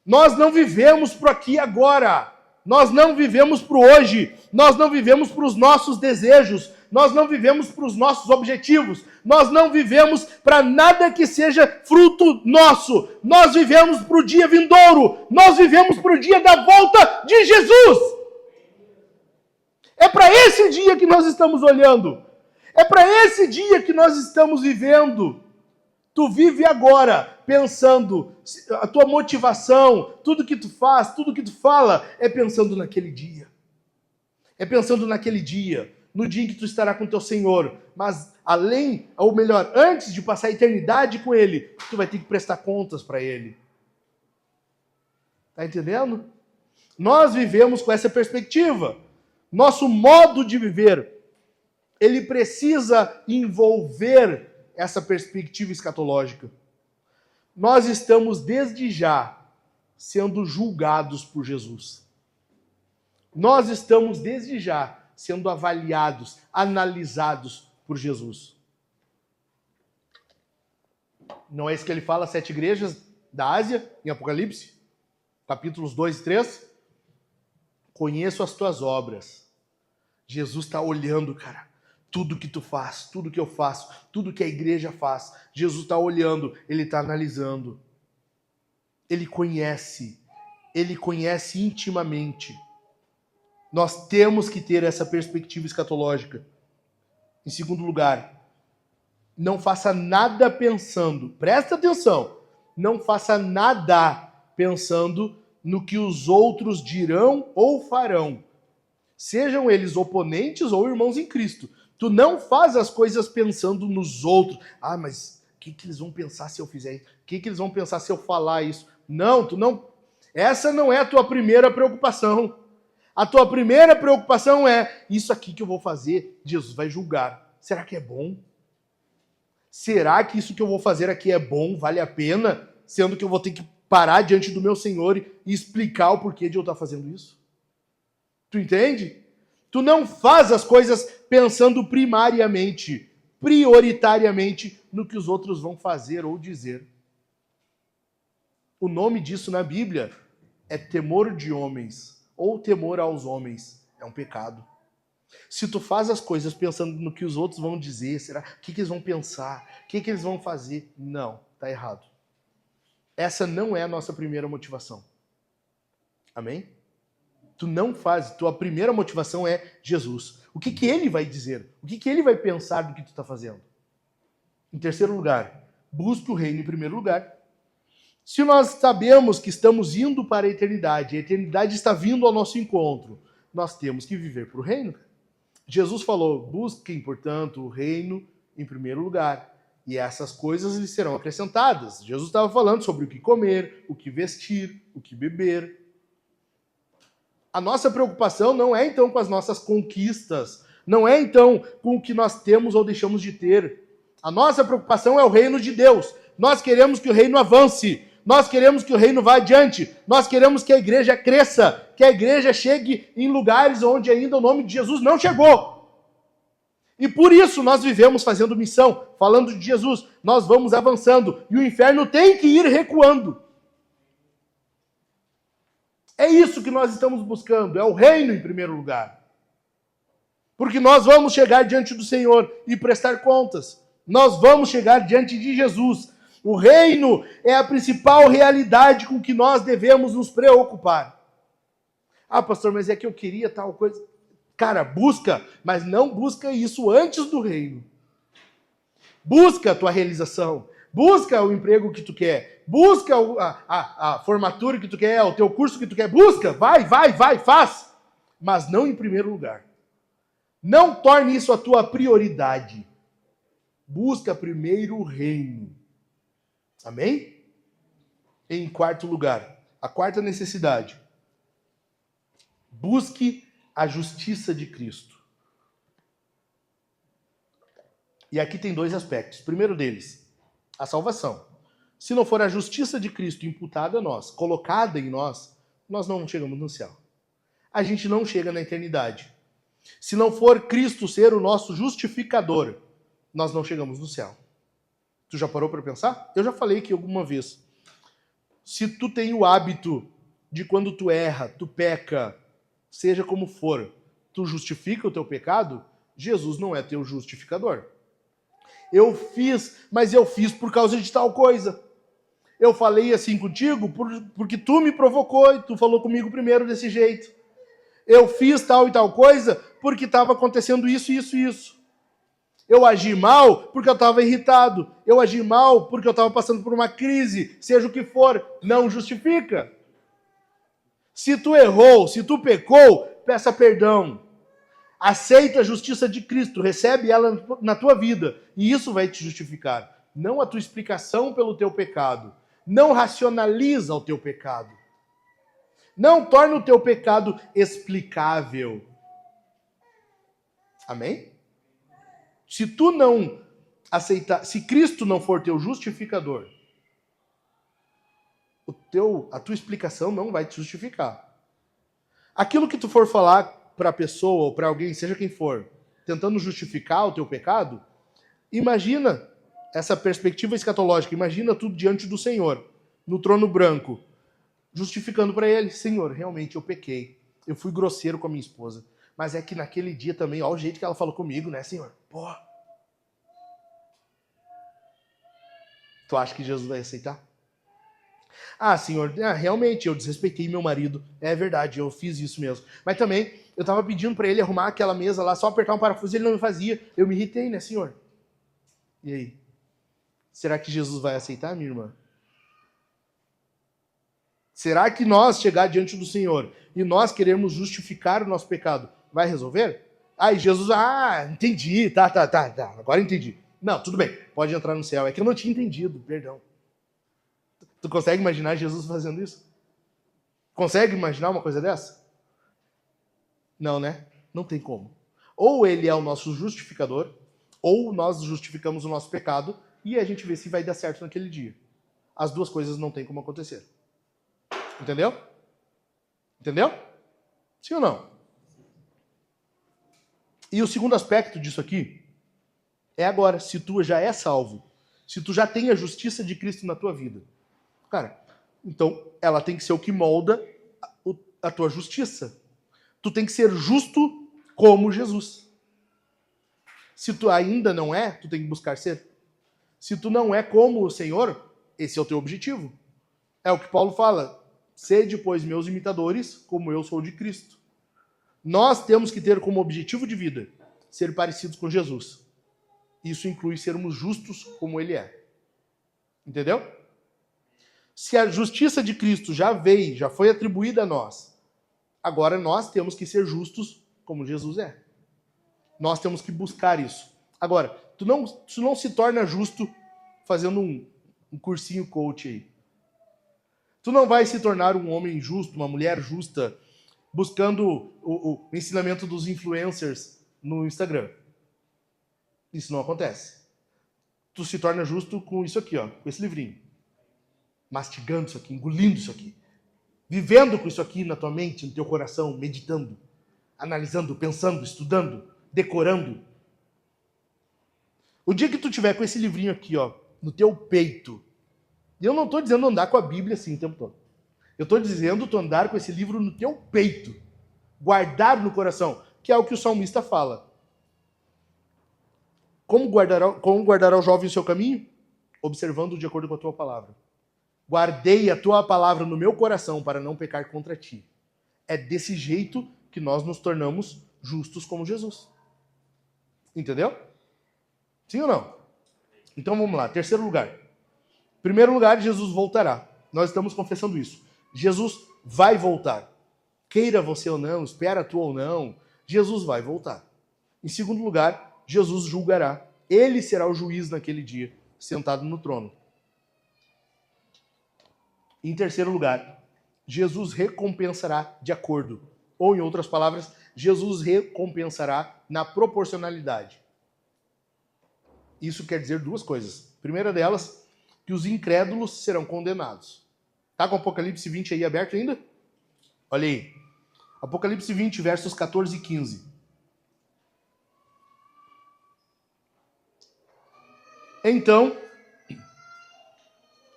Nós não vivemos pro aqui e agora. Nós não vivemos para o hoje, nós não vivemos para os nossos desejos, nós não vivemos para os nossos objetivos, nós não vivemos para nada que seja fruto nosso, nós vivemos para o dia vindouro, nós vivemos para o dia da volta de Jesus. É para esse dia que nós estamos olhando, é para esse dia que nós estamos vivendo. Tu vive agora pensando, a tua motivação, tudo que tu faz, tudo que tu fala, é pensando naquele dia. É pensando naquele dia, no dia em que tu estará com teu Senhor. Mas além, ou melhor, antes de passar a eternidade com Ele, tu vai ter que prestar contas para Ele. Tá entendendo? Nós vivemos com essa perspectiva. Nosso modo de viver, ele precisa envolver essa perspectiva escatológica. Nós estamos desde já sendo julgados por Jesus. Nós estamos desde já sendo avaliados, analisados por Jesus. Não é isso que ele fala às 7 igrejas da Ásia, em Apocalipse? Capítulos 2 e 3? Conheço as tuas obras. Jesus está olhando, cara. Tudo que tu faz, tudo que eu faço, tudo que a igreja faz. Jesus está olhando, ele está analisando. Ele conhece intimamente. Nós temos que ter essa perspectiva escatológica. Em segundo lugar, não faça nada pensando, presta atenção, não faça nada pensando no que os outros dirão ou farão. Sejam eles oponentes ou irmãos em Cristo. Tu não faz as coisas pensando nos outros. Ah, mas o que eles vão pensar se eu fizer isso? O que eles vão pensar se eu falar isso? Não, tu não. Essa não é a tua primeira preocupação. A tua primeira preocupação é, isso aqui que eu vou fazer, Jesus vai julgar. Será que é bom? Será que isso que eu vou fazer aqui é bom, vale a pena? Sendo que eu vou ter que parar diante do meu Senhor e explicar o porquê de eu estar fazendo isso? Tu entende? Tu não faz as coisas pensando prioritariamente no que os outros vão fazer ou dizer. O nome disso na Bíblia é temor de homens ou temor aos homens. É um pecado. Se tu faz as coisas pensando no que os outros vão dizer, será? O que eles vão pensar? O que eles vão fazer? Não, tá errado. Essa não é a nossa primeira motivação. Amém? Tu não faz, tua primeira motivação é Jesus. O que ele vai dizer? O que ele vai pensar do que tu está fazendo? Em terceiro lugar, busque o reino em primeiro lugar. Se nós sabemos que estamos indo para a eternidade está vindo ao nosso encontro, nós temos que viver para o reino. Jesus falou, busquem, portanto, o reino em primeiro lugar. E essas coisas lhes serão acrescentadas. Jesus estava falando sobre o que comer, o que vestir, o que beber. A nossa preocupação não é, então, com as nossas conquistas. Não é, então, com o que nós temos ou deixamos de ter. A nossa preocupação é o reino de Deus. Nós queremos que o reino avance. Nós queremos que o reino vá adiante. Nós queremos que a igreja cresça. Que a igreja chegue em lugares onde ainda o nome de Jesus não chegou. E por isso nós vivemos fazendo missão, falando de Jesus. Nós vamos avançando. E o inferno tem que ir recuando. É isso que nós estamos buscando, é o reino em primeiro lugar. Porque nós vamos chegar diante do Senhor e prestar contas. Nós vamos chegar diante de Jesus. O reino é a principal realidade com que nós devemos nos preocupar. Ah, pastor, mas é que eu queria tal coisa. Cara, busca, mas não busca isso antes do reino. Busca a tua realização. Busca o emprego que tu quer. Busca a formatura que tu quer, o teu curso que tu quer. Busca, vai, faz. Mas não em primeiro lugar. Não torne isso a tua prioridade. Busca primeiro o reino. Amém? Em quarto lugar, a quarta necessidade. Busque a justiça de Cristo. E aqui tem dois aspectos. O primeiro deles, a salvação. Se não for a justiça de Cristo imputada a nós, colocada em nós, nós não chegamos no céu. A gente não chega na eternidade. Se não for Cristo ser o nosso justificador, nós não chegamos no céu. Tu já parou para pensar? Eu já falei aqui alguma vez. Se tu tem o hábito de quando tu erra, tu peca, seja como for, tu justifica o teu pecado, Jesus não é teu justificador. Eu fiz, mas eu fiz por causa de tal coisa. Eu falei assim contigo porque tu me provocou e tu falou comigo primeiro desse jeito. Eu fiz tal e tal coisa porque estava acontecendo isso, isso e isso. Eu agi mal porque eu estava irritado. Eu agi mal porque eu estava passando por uma crise. Seja o que for, não justifica. Se tu errou, se tu pecou, peça perdão. Aceita a justiça de Cristo, recebe ela na tua vida. E isso vai te justificar. Não a tua explicação pelo teu pecado. Não racionaliza o teu pecado. Não torna o teu pecado explicável. Amém? Se tu não aceitar, se Cristo não for teu justificador, a tua explicação não vai te justificar. Aquilo que tu for falar para a pessoa ou para alguém, seja quem for, tentando justificar o teu pecado, imagina essa perspectiva escatológica, imagina tudo diante do Senhor, no trono branco, justificando para ele: Senhor, realmente eu pequei, eu fui grosseiro com a minha esposa, mas é que naquele dia também, olha o jeito que ela falou comigo, né, Senhor? Pô. Tu acha que Jesus vai aceitar? Ah, Senhor, realmente eu desrespeitei meu marido, é verdade, eu fiz isso mesmo. Mas também, eu estava pedindo para ele arrumar aquela mesa lá, só apertar um parafuso, ele não me fazia, eu me irritei, né, Senhor? E aí? Será que Jesus vai aceitar, minha irmã? Será que nós chegar diante do Senhor e nós queremos justificar o nosso pecado, vai resolver? Aí Jesus, entendi, tá, agora entendi. Não, tudo bem, pode entrar no céu. É que eu não tinha entendido, perdão. Tu consegue imaginar Jesus fazendo isso? Consegue imaginar uma coisa dessa? Não, né? Não tem como. Ou ele é o nosso justificador, ou nós justificamos o nosso pecado e a gente vê se vai dar certo naquele dia. As duas coisas não tem como acontecer. Entendeu? Entendeu? Sim ou não? E o segundo aspecto disso aqui é agora, se tu já é salvo, se tu já tem a justiça de Cristo na tua vida, cara, então ela tem que ser o que molda a tua justiça. Tu tem que ser justo como Jesus. Se tu ainda não é, tu tem que buscar ser. Se tu não é como o Senhor, esse é o teu objetivo. É o que Paulo fala: sede, pois, meus imitadores, como eu sou de Cristo. Nós temos que ter como objetivo de vida ser parecidos com Jesus. Isso inclui sermos justos como ele é. Entendeu? Se a justiça de Cristo já veio, já foi atribuída a nós, agora nós temos que ser justos como Jesus é. Nós temos que buscar isso. Agora, tu não se torna justo fazendo um cursinho coach aí. Tu não vai se tornar um homem justo, uma mulher justa, buscando o ensinamento dos influencers no Instagram. Isso não acontece. Tu se torna justo com isso aqui, ó, com esse livrinho. Mastigando isso aqui, engolindo isso aqui. Vivendo com isso aqui na tua mente, no teu coração, meditando, analisando, pensando, estudando, decorando. O dia que tu tiver com esse livrinho aqui, ó, no teu peito, e eu não estou dizendo andar com a Bíblia assim o tempo todo. Eu estou dizendo tu andar com esse livro no teu peito, guardado no coração, que é o que o salmista fala. Como guardará o jovem o seu caminho? Observando de acordo com a tua palavra. Guardei a tua palavra no meu coração para não pecar contra ti. É desse jeito que nós nos tornamos justos como Jesus. Entendeu? Sim ou não? Então vamos lá. Terceiro lugar. Primeiro lugar, Jesus voltará. Nós estamos confessando isso. Jesus vai voltar. Queira você ou não, espera tu ou não, Jesus vai voltar. Em segundo lugar, Jesus julgará. Ele será o juiz naquele dia, sentado no trono. Em terceiro lugar, Jesus recompensará de acordo. Ou, em outras palavras, Jesus recompensará na proporcionalidade. Isso quer dizer duas coisas. A primeira delas, que os incrédulos serão condenados. Tá com o Apocalipse 20 aí aberto ainda? Olha aí. Apocalipse 20, versos 14 e 15. Então,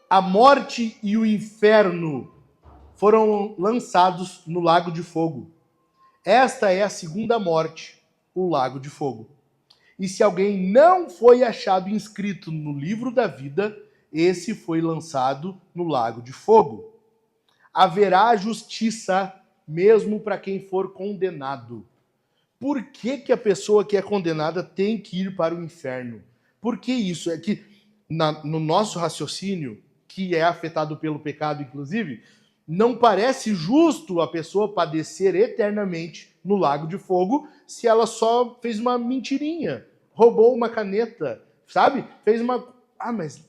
a morte e o inferno foram lançados no lago de fogo. Esta é a segunda morte, o lago de fogo. E se alguém não foi achado inscrito no livro da vida, esse foi lançado no lago de fogo. Haverá justiça mesmo para quem for condenado. Por que a pessoa que é condenada tem que ir para o inferno? Por que isso? É que no nosso raciocínio, que é afetado pelo pecado, inclusive, não parece justo a pessoa padecer eternamente no lago de fogo se ela só fez uma mentirinha, roubou uma caneta, sabe? Fez uma... mas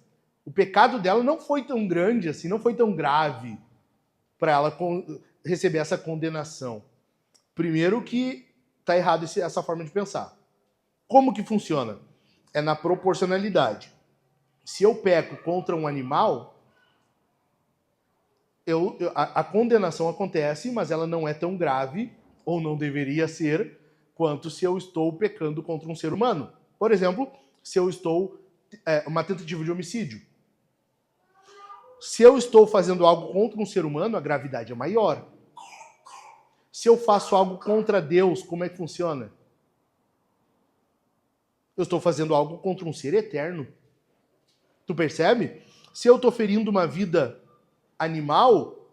o pecado dela não foi tão grande assim, não foi tão grave para ela receber essa condenação. Primeiro que está errado essa forma de pensar. Como que funciona? É na proporcionalidade. Se eu peco contra um animal, a condenação acontece, mas ela não é tão grave, ou não deveria ser, quanto se eu estou pecando contra um ser humano. Por exemplo, se eu estou... uma tentativa de homicídio. Se eu estou fazendo algo contra um ser humano, a gravidade é maior. Se eu faço algo contra Deus, como é que funciona? Eu estou fazendo algo contra um ser eterno. Tu percebe? Se eu estou ferindo uma vida animal,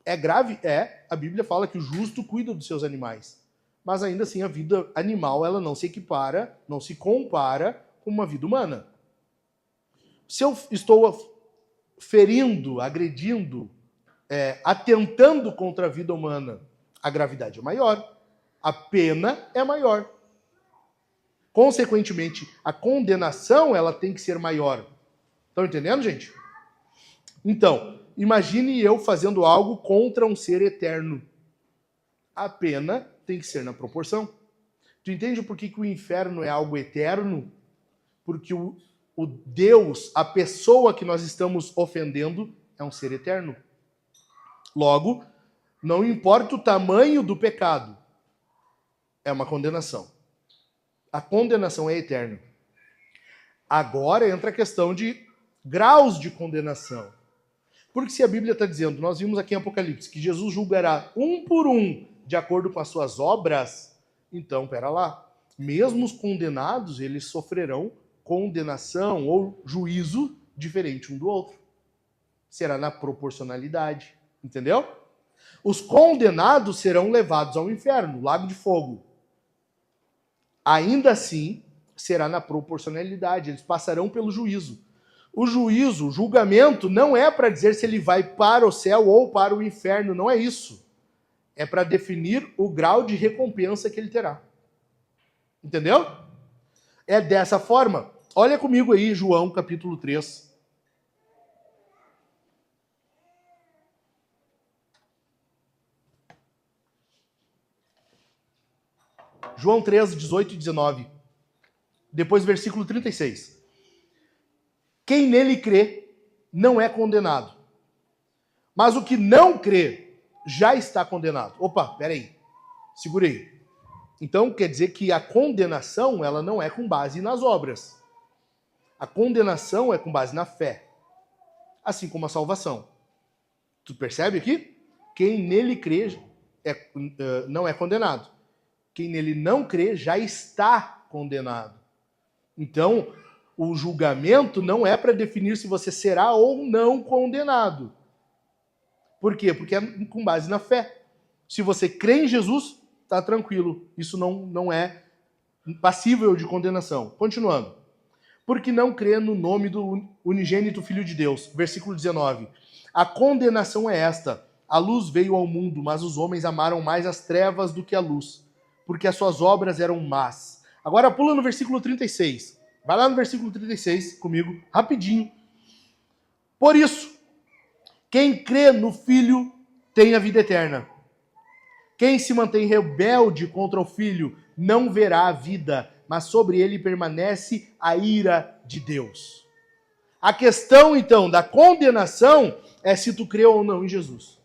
é grave? É. A Bíblia fala que o justo cuida dos seus animais. Mas ainda assim, a vida animal, ela não se equipara, não se compara com uma vida humana. Se eu estou ferindo, agredindo, atentando contra a vida humana, a gravidade é maior, a pena é maior. Consequentemente, a condenação ela tem que ser maior. Estão entendendo, gente? Então, imagine eu fazendo algo contra um ser eterno. A pena tem que ser na proporção. Tu entende por que o inferno é algo eterno? Porque o Deus, a pessoa que nós estamos ofendendo, é um ser eterno. Logo, não importa o tamanho do pecado, é uma condenação. A condenação é eterna. Agora entra a questão de graus de condenação. Porque se a Bíblia está dizendo, nós vimos aqui em Apocalipse, que Jesus julgará um por um de acordo com as suas obras, então, pera lá, mesmo os condenados, eles sofrerão condenação ou juízo diferente um do outro. Será na proporcionalidade, entendeu? Os condenados serão levados ao inferno, lago de fogo. Ainda assim, será na proporcionalidade, eles passarão pelo juízo. O juízo, o julgamento, não é para dizer se ele vai para o céu ou para o inferno, não é isso. É para definir o grau de recompensa que ele terá. Entendeu? É dessa forma. Olha comigo aí, João, capítulo 3. João 3, 18 e 19. Depois, versículo 36. Quem nele crê não é condenado. Mas o que não crê já está condenado. Opa, peraí. Segura aí. Então, quer dizer que a condenação, ela não é com base nas obras. A condenação é com base na fé. Assim como a salvação. Tu percebe aqui? Quem nele crê não é condenado. Quem nele não crê já está condenado. Então, o julgamento não é para definir se você será ou não condenado. Por quê? Porque é com base na fé. Se você crê em Jesus, está tranquilo. Isso não é passível de condenação. Continuando. Porque não crê no nome do unigênito Filho de Deus. Versículo 19. A condenação é esta. A luz veio ao mundo, mas os homens amaram mais as trevas do que a luz, porque as suas obras eram más. Agora pula no versículo 36. Vai lá no versículo 36 comigo, rapidinho. Por isso, quem crê no Filho tem a vida eterna. Quem se mantém rebelde contra o Filho não verá a vida, mas sobre ele permanece a ira de Deus. A questão, então, da condenação é se tu crê ou não em Jesus.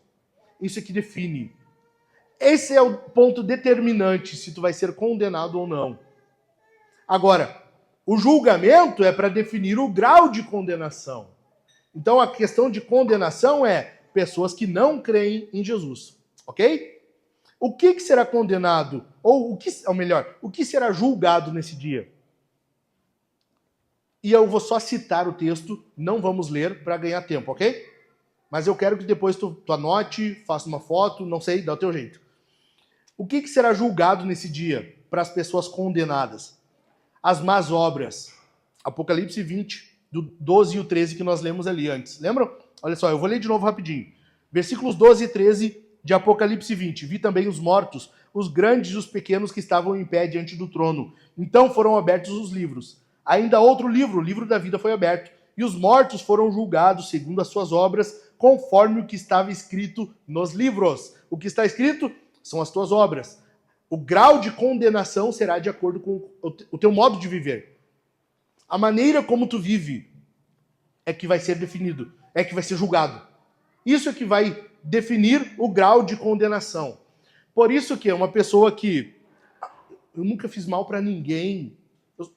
Isso é que define. Esse é o ponto determinante se tu vai ser condenado ou não. Agora, o julgamento é para definir o grau de condenação. Então, a questão de condenação é pessoas que não creem em Jesus. Ok? O que será condenado? Ou melhor, o que será julgado nesse dia? E eu vou só citar o texto, não vamos ler para ganhar tempo, ok? Mas eu quero que depois tu anote, faça uma foto, não sei, dá o teu jeito. O que será julgado nesse dia para as pessoas condenadas? As más obras. Apocalipse 20, do 12 e o 13 que nós lemos ali antes. Lembram? Olha só, eu vou ler de novo rapidinho. Versículos 12 e 13 de Apocalipse 20. Vi também os mortos, os grandes e os pequenos que estavam em pé diante do trono. Então foram abertos os livros. Ainda outro livro, o livro da vida, foi aberto. E os mortos foram julgados segundo as suas obras, conforme o que estava escrito nos livros. O que está escrito são as tuas obras. O grau de condenação será de acordo com o teu modo de viver. A maneira como tu vive é que vai ser definido, é que vai ser julgado. Isso é que vai definir o grau de condenação. Por isso que uma pessoa que eu nunca fiz mal para ninguém,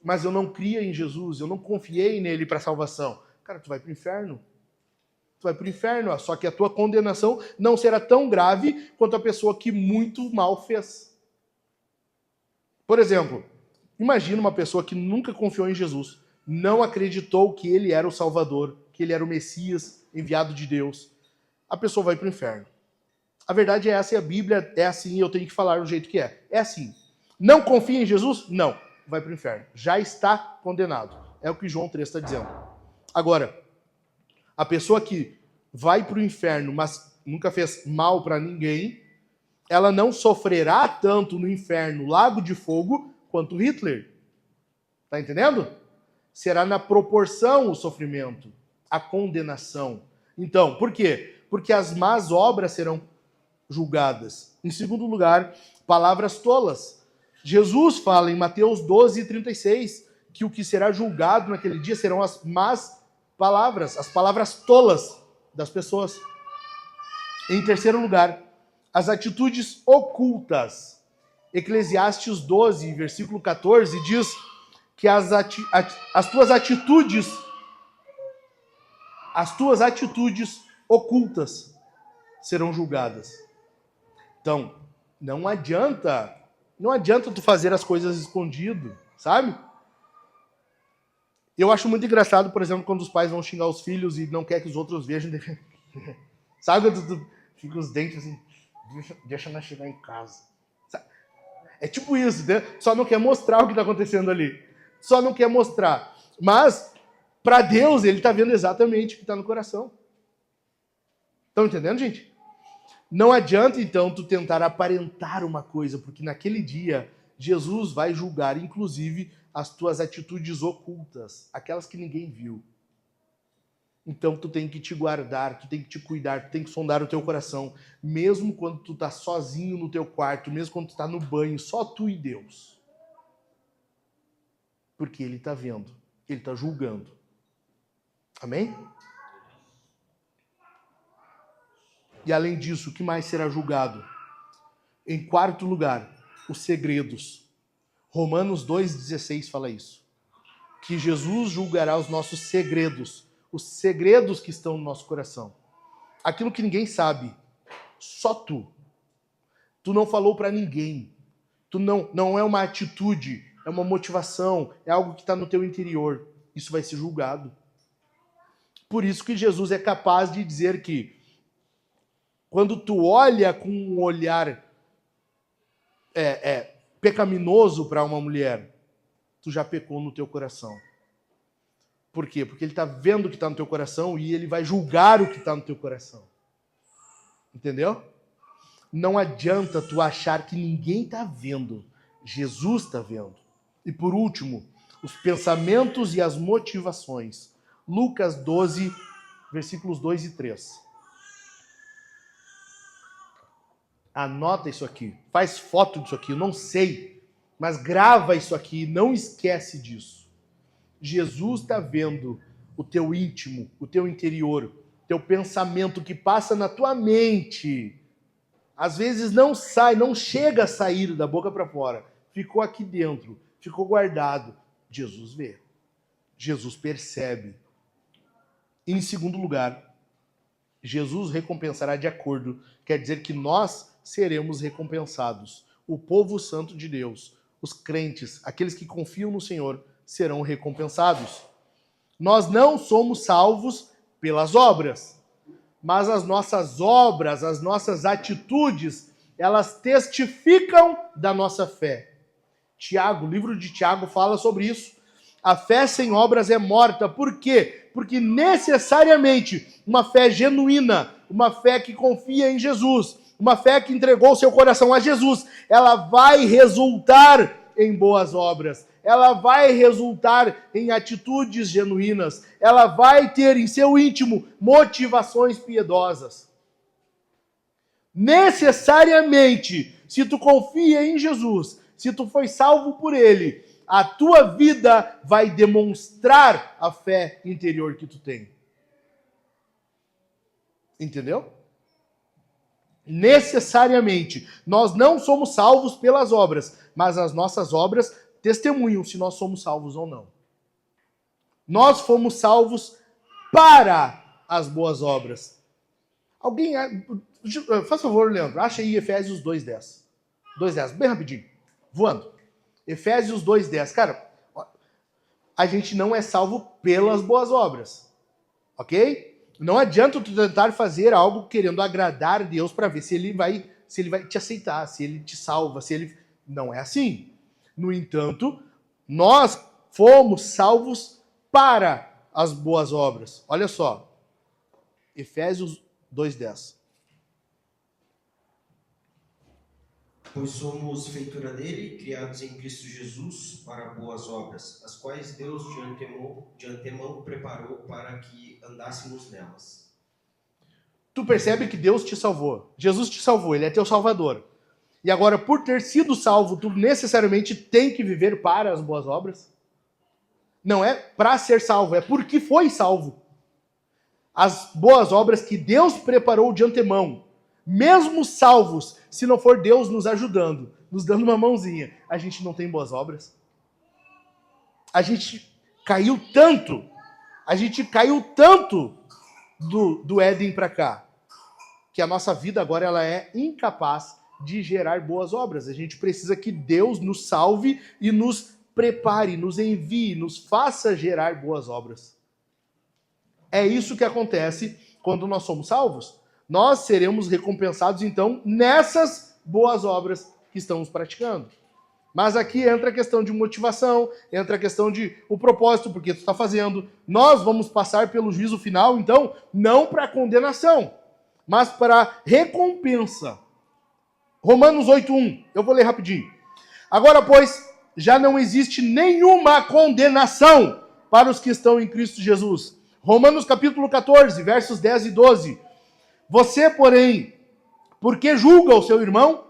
mas eu não cria em Jesus, eu não confiei nele para salvação. Cara, tu vai para o inferno. Tu vai para o inferno, só que a tua condenação não será tão grave quanto a pessoa que muito mal fez. Por exemplo, imagina uma pessoa que nunca confiou em Jesus, não acreditou que ele era o Salvador, que ele era o Messias enviado de Deus. A pessoa vai para o inferno. A verdade é essa e a Bíblia é assim, eu tenho que falar do jeito que é. É assim. Não confia em Jesus? Não. Vai para o inferno. Já está condenado. É o que João 3 está dizendo. Agora, a pessoa que vai para o inferno, mas nunca fez mal para ninguém, ela não sofrerá tanto no inferno, lago de fogo, quanto Hitler. Tá entendendo? Será na proporção o sofrimento, a condenação. Então, por quê? Porque as más obras serão julgadas. Em segundo lugar, palavras tolas. Jesus fala em Mateus 12, 36, que o que será julgado naquele dia serão as más palavras, as palavras tolas das pessoas. Em terceiro lugar, as atitudes ocultas. Eclesiastes 12, versículo 14, diz que as tuas atitudes ocultas serão julgadas. Então, não adianta tu fazer as coisas escondido, sabe? Eu acho muito engraçado, por exemplo, quando os pais vão xingar os filhos e não quer que os outros vejam. Sabe quando tu fica os dentes assim, deixa nós chegar em casa. Sabe? É tipo isso, né? Só não quer mostrar o que está acontecendo ali. Só não quer mostrar. Mas, para Deus, ele está vendo exatamente o que está no coração. Estão entendendo, gente? Não adianta, então, tu tentar aparentar uma coisa, porque naquele dia, Jesus vai julgar, inclusive, as tuas atitudes ocultas, aquelas que ninguém viu. Então, tu tem que te guardar, tu tem que te cuidar, tu tem que sondar o teu coração, mesmo quando tu tá sozinho no teu quarto, mesmo quando tu tá no banho, só tu e Deus. Porque ele tá vendo, ele tá julgando. Amém? E além disso, o que mais será julgado? Em quarto lugar, os segredos. Romanos 2,16 fala isso. Que Jesus julgará os nossos segredos. Os segredos que estão no nosso coração. Aquilo que ninguém sabe. Só tu. Tu não falou para ninguém. Tu não é uma atitude, é uma motivação, é algo que está no teu interior. Isso vai ser julgado. Por isso que Jesus é capaz de dizer que quando tu olha com um olhar pecaminoso para uma mulher, tu já pecou no teu coração. Por quê? Porque ele está vendo o que está no teu coração e ele vai julgar o que está no teu coração. Entendeu? Não adianta tu achar que ninguém está vendo. Jesus está vendo. E por último, os pensamentos e as motivações. Lucas 12, versículos 2 e 3. Anota isso aqui, faz foto disso aqui, eu não sei, mas grava isso aqui, não esquece disso. Jesus está vendo o teu íntimo, o teu interior, teu pensamento que passa na tua mente. Às vezes não sai, não chega a sair da boca para fora, ficou aqui dentro, ficou guardado. Jesus vê, Jesus percebe. E em segundo lugar, Jesus recompensará de acordo. Quer dizer que nós seremos recompensados. O povo santo de Deus, os crentes, aqueles que confiam no Senhor, serão recompensados. Nós não somos salvos pelas obras, mas as nossas obras, as nossas atitudes, elas testificam da nossa fé. Tiago, o livro de Tiago fala sobre isso. A fé sem obras é morta. Por quê? Porque necessariamente uma fé genuína, uma fé que confia em Jesus, uma fé que entregou seu coração a Jesus, ela vai resultar em boas obras. Ela vai resultar em atitudes genuínas. Ela vai ter em seu íntimo motivações piedosas. Necessariamente, se tu confia em Jesus, se tu foi salvo por Ele, a tua vida vai demonstrar a fé interior que tu tem. Entendeu? Necessariamente. Nós não somos salvos pelas obras, mas as nossas obras testemunham se nós somos salvos ou não. Nós fomos salvos para as boas obras. Alguém, faz favor, Leandro, acha aí Efésios 2:10. 2:10, bem rapidinho, voando. Efésios 2:10. Cara, a gente não é salvo pelas boas obras, ok? Não adianta tu tentar fazer algo querendo agradar a Deus para ver se ele vai te aceitar, se ele te salva, se ele... Não é assim. No entanto, nós fomos salvos para as boas obras. Olha só, Efésios 2:10. Pois somos feitura dele, criados em Cristo Jesus para boas obras, as quais Deus de antemão preparou para que andássemos nelas. Tu percebe que Deus te salvou. Jesus te salvou, Ele é teu salvador. E agora, por ter sido salvo, tu necessariamente tem que viver para as boas obras? Não é para ser salvo, é porque foi salvo. As boas obras que Deus preparou de antemão, mesmo salvos, se não for Deus nos ajudando, nos dando uma mãozinha, a gente não tem boas obras. A gente caiu tanto do Éden para cá, que a nossa vida agora ela é incapaz de gerar boas obras. A gente precisa que Deus nos salve e nos prepare, nos envie, nos faça gerar boas obras. É isso que acontece quando nós somos salvos. Nós seremos recompensados, então, nessas boas obras que estamos praticando. Mas aqui entra a questão de motivação, entra a questão de o propósito, porque tu está fazendo. Nós vamos passar pelo juízo final, então, não para condenação, mas para recompensa. Romanos 8:1, eu vou ler rapidinho. Agora, pois, já não existe nenhuma condenação para os que estão em Cristo Jesus. Romanos capítulo 14, versos 10 e 12. Você, porém, por que julga o seu irmão?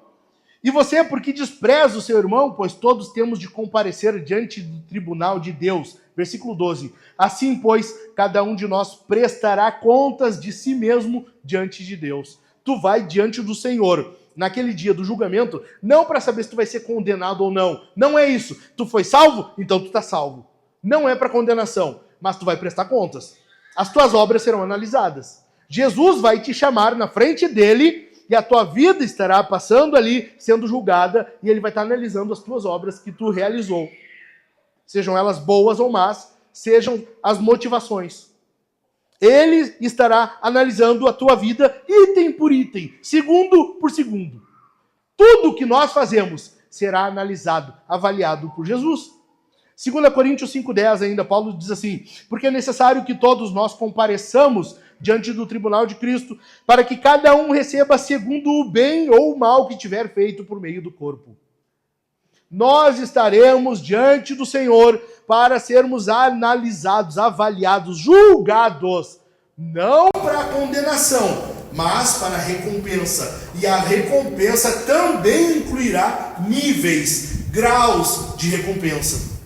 E você, por que despreza o seu irmão? Pois todos temos de comparecer diante do tribunal de Deus. Versículo 12. Assim, pois, cada um de nós prestará contas de si mesmo diante de Deus. Tu vai diante do Senhor naquele dia do julgamento, não para saber se tu vai ser condenado ou não. Não é isso. Tu foi salvo? Então tu está salvo. Não é para condenação, mas tu vai prestar contas. As tuas obras serão analisadas. Jesus vai te chamar na frente dele e a tua vida estará passando ali, sendo julgada, e ele vai estar analisando as tuas obras que tu realizou. Sejam elas boas ou más, sejam as motivações. Ele estará analisando a tua vida item por item, segundo por segundo. Tudo que nós fazemos será analisado, avaliado por Jesus. 2 Coríntios 5:10 ainda, Paulo diz assim: porque é necessário que todos nós compareçamos diante do tribunal de Cristo, para que cada um receba segundo o bem ou o mal que tiver feito por meio do corpo. Nós estaremos diante do Senhor para sermos analisados, avaliados, julgados, não para condenação, mas para recompensa. E a recompensa também incluirá níveis, graus de recompensa.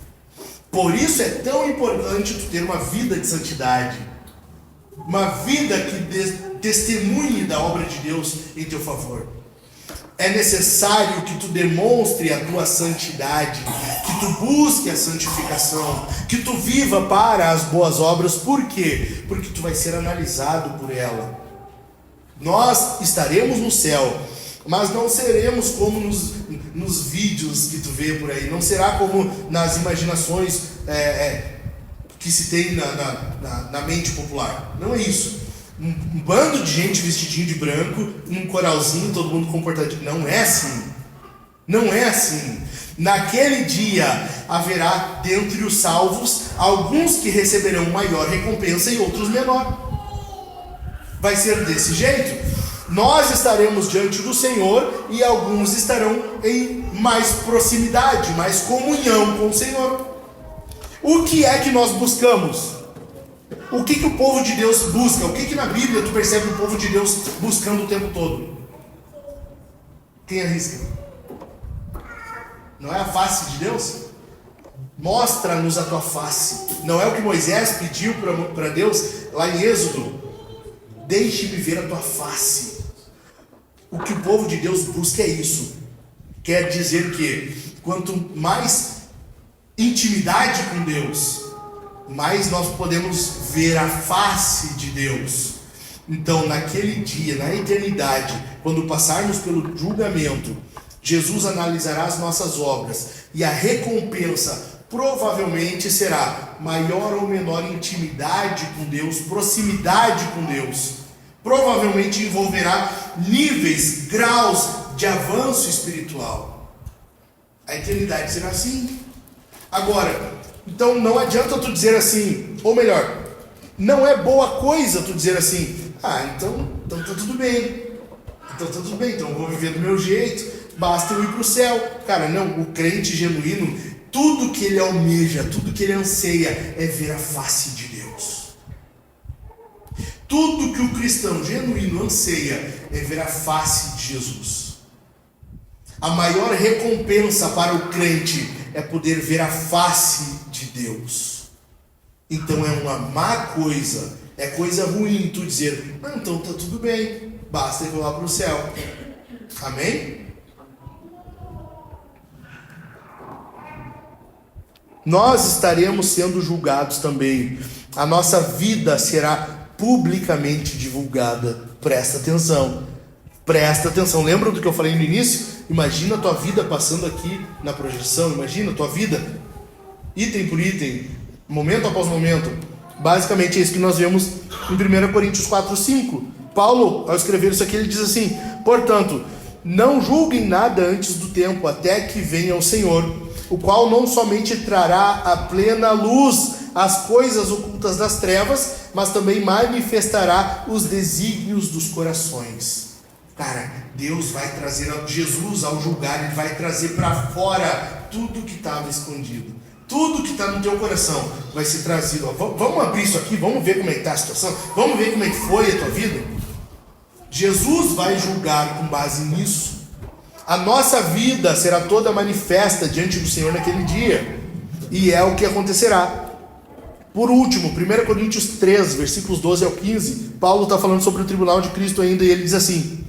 Por isso é tão importante tu ter uma vida de santidade. Uma vida que testemunhe da obra de Deus em teu favor. É necessário que tu demonstre a tua santidade, que tu busque a santificação, que tu viva para as boas obras. Por quê? Porque tu vai ser analisado por ela. Nós estaremos no céu, mas não seremos como nos vídeos que tu vê por aí. Não será como nas imaginações que se tem na mente popular. Não é isso. Um bando de gente vestidinho de branco, um coralzinho, todo mundo comportadinho. Não é assim. Não é assim. Naquele dia haverá dentre os salvos alguns que receberão maior recompensa e outros menor. Vai ser desse jeito. Nós estaremos diante do Senhor e alguns estarão em mais proximidade, mais comunhão com o Senhor. O que é que nós buscamos? O que o povo de Deus busca? O que na Bíblia tu percebe o povo de Deus buscando o tempo todo? Quem arrisca? Não é a face de Deus? Mostra-nos a tua face. Não é o que Moisés pediu para Deus lá em Êxodo? Deixe-me ver a tua face. O que o povo de Deus busca é isso. Quer dizer que quanto mais intimidade com Deus, mais nós podemos ver a face de Deus. Então, naquele dia, na eternidade, quando passarmos pelo julgamento, Jesus analisará as nossas obras e a recompensa provavelmente será maior ou menor intimidade com Deus, proximidade com Deus. Provavelmente envolverá níveis, graus de avanço espiritual. A eternidade será assim. Agora, então não adianta tu dizer assim, ou melhor, não é boa coisa tu dizer assim, então tá tudo bem. Então tá tudo bem, então eu vou viver do meu jeito, basta eu ir para o céu. Cara, não, o crente genuíno, tudo que ele almeja, tudo que ele anseia é ver a face de Deus. Tudo que o cristão genuíno anseia é ver a face de Jesus. A maior recompensa para o crente é poder ver a face de Deus. Então é uma má coisa, é coisa ruim tu dizer, não, então tá tudo bem, basta eu ir lá para o céu. Amém? Nós estaremos sendo julgados também. A nossa vida será publicamente divulgada. Presta atenção. Presta atenção. Lembra do que eu falei no início? Imagina a tua vida passando aqui na projeção. Imagina a tua vida, item por item, momento após momento. Basicamente é isso que nós vemos em 1 Coríntios 4:5. Paulo, ao escrever isso aqui, ele diz assim: portanto, não julguem nada antes do tempo, até que venha o Senhor, o qual não somente trará à plena luz as coisas ocultas das trevas, mas também manifestará os desígnios dos corações. Cara, Deus vai trazer, Jesus ao julgar, Ele vai trazer para fora tudo que estava escondido. Tudo que está no teu coração vai ser trazido. Vamos abrir isso aqui, vamos ver como é que está a situação, vamos ver como é que foi a tua vida. Jesus vai julgar com base nisso. A nossa vida será toda manifesta diante do Senhor naquele dia, e é o que acontecerá. Por último, 1 Coríntios 3, versículos 12 ao 15, Paulo está falando sobre o tribunal de Cristo ainda, e ele diz assim: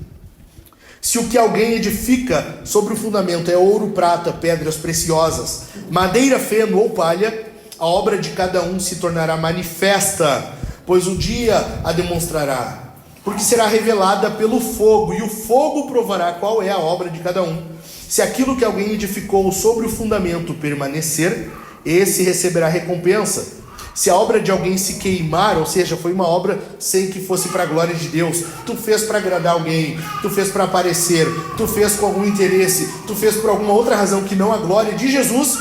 se o que alguém edifica sobre o fundamento é ouro, prata, pedras preciosas, madeira, feno ou palha, a obra de cada um se tornará manifesta, pois o dia a demonstrará, porque será revelada pelo fogo, e o fogo provará qual é a obra de cada um. Se aquilo que alguém edificou sobre o fundamento permanecer, esse receberá recompensa. Se a obra de alguém se queimar, ou seja, foi uma obra sem que fosse para a glória de Deus, tu fez para agradar alguém, tu fez para aparecer, tu fez com algum interesse, tu fez por alguma outra razão que não a glória de Jesus,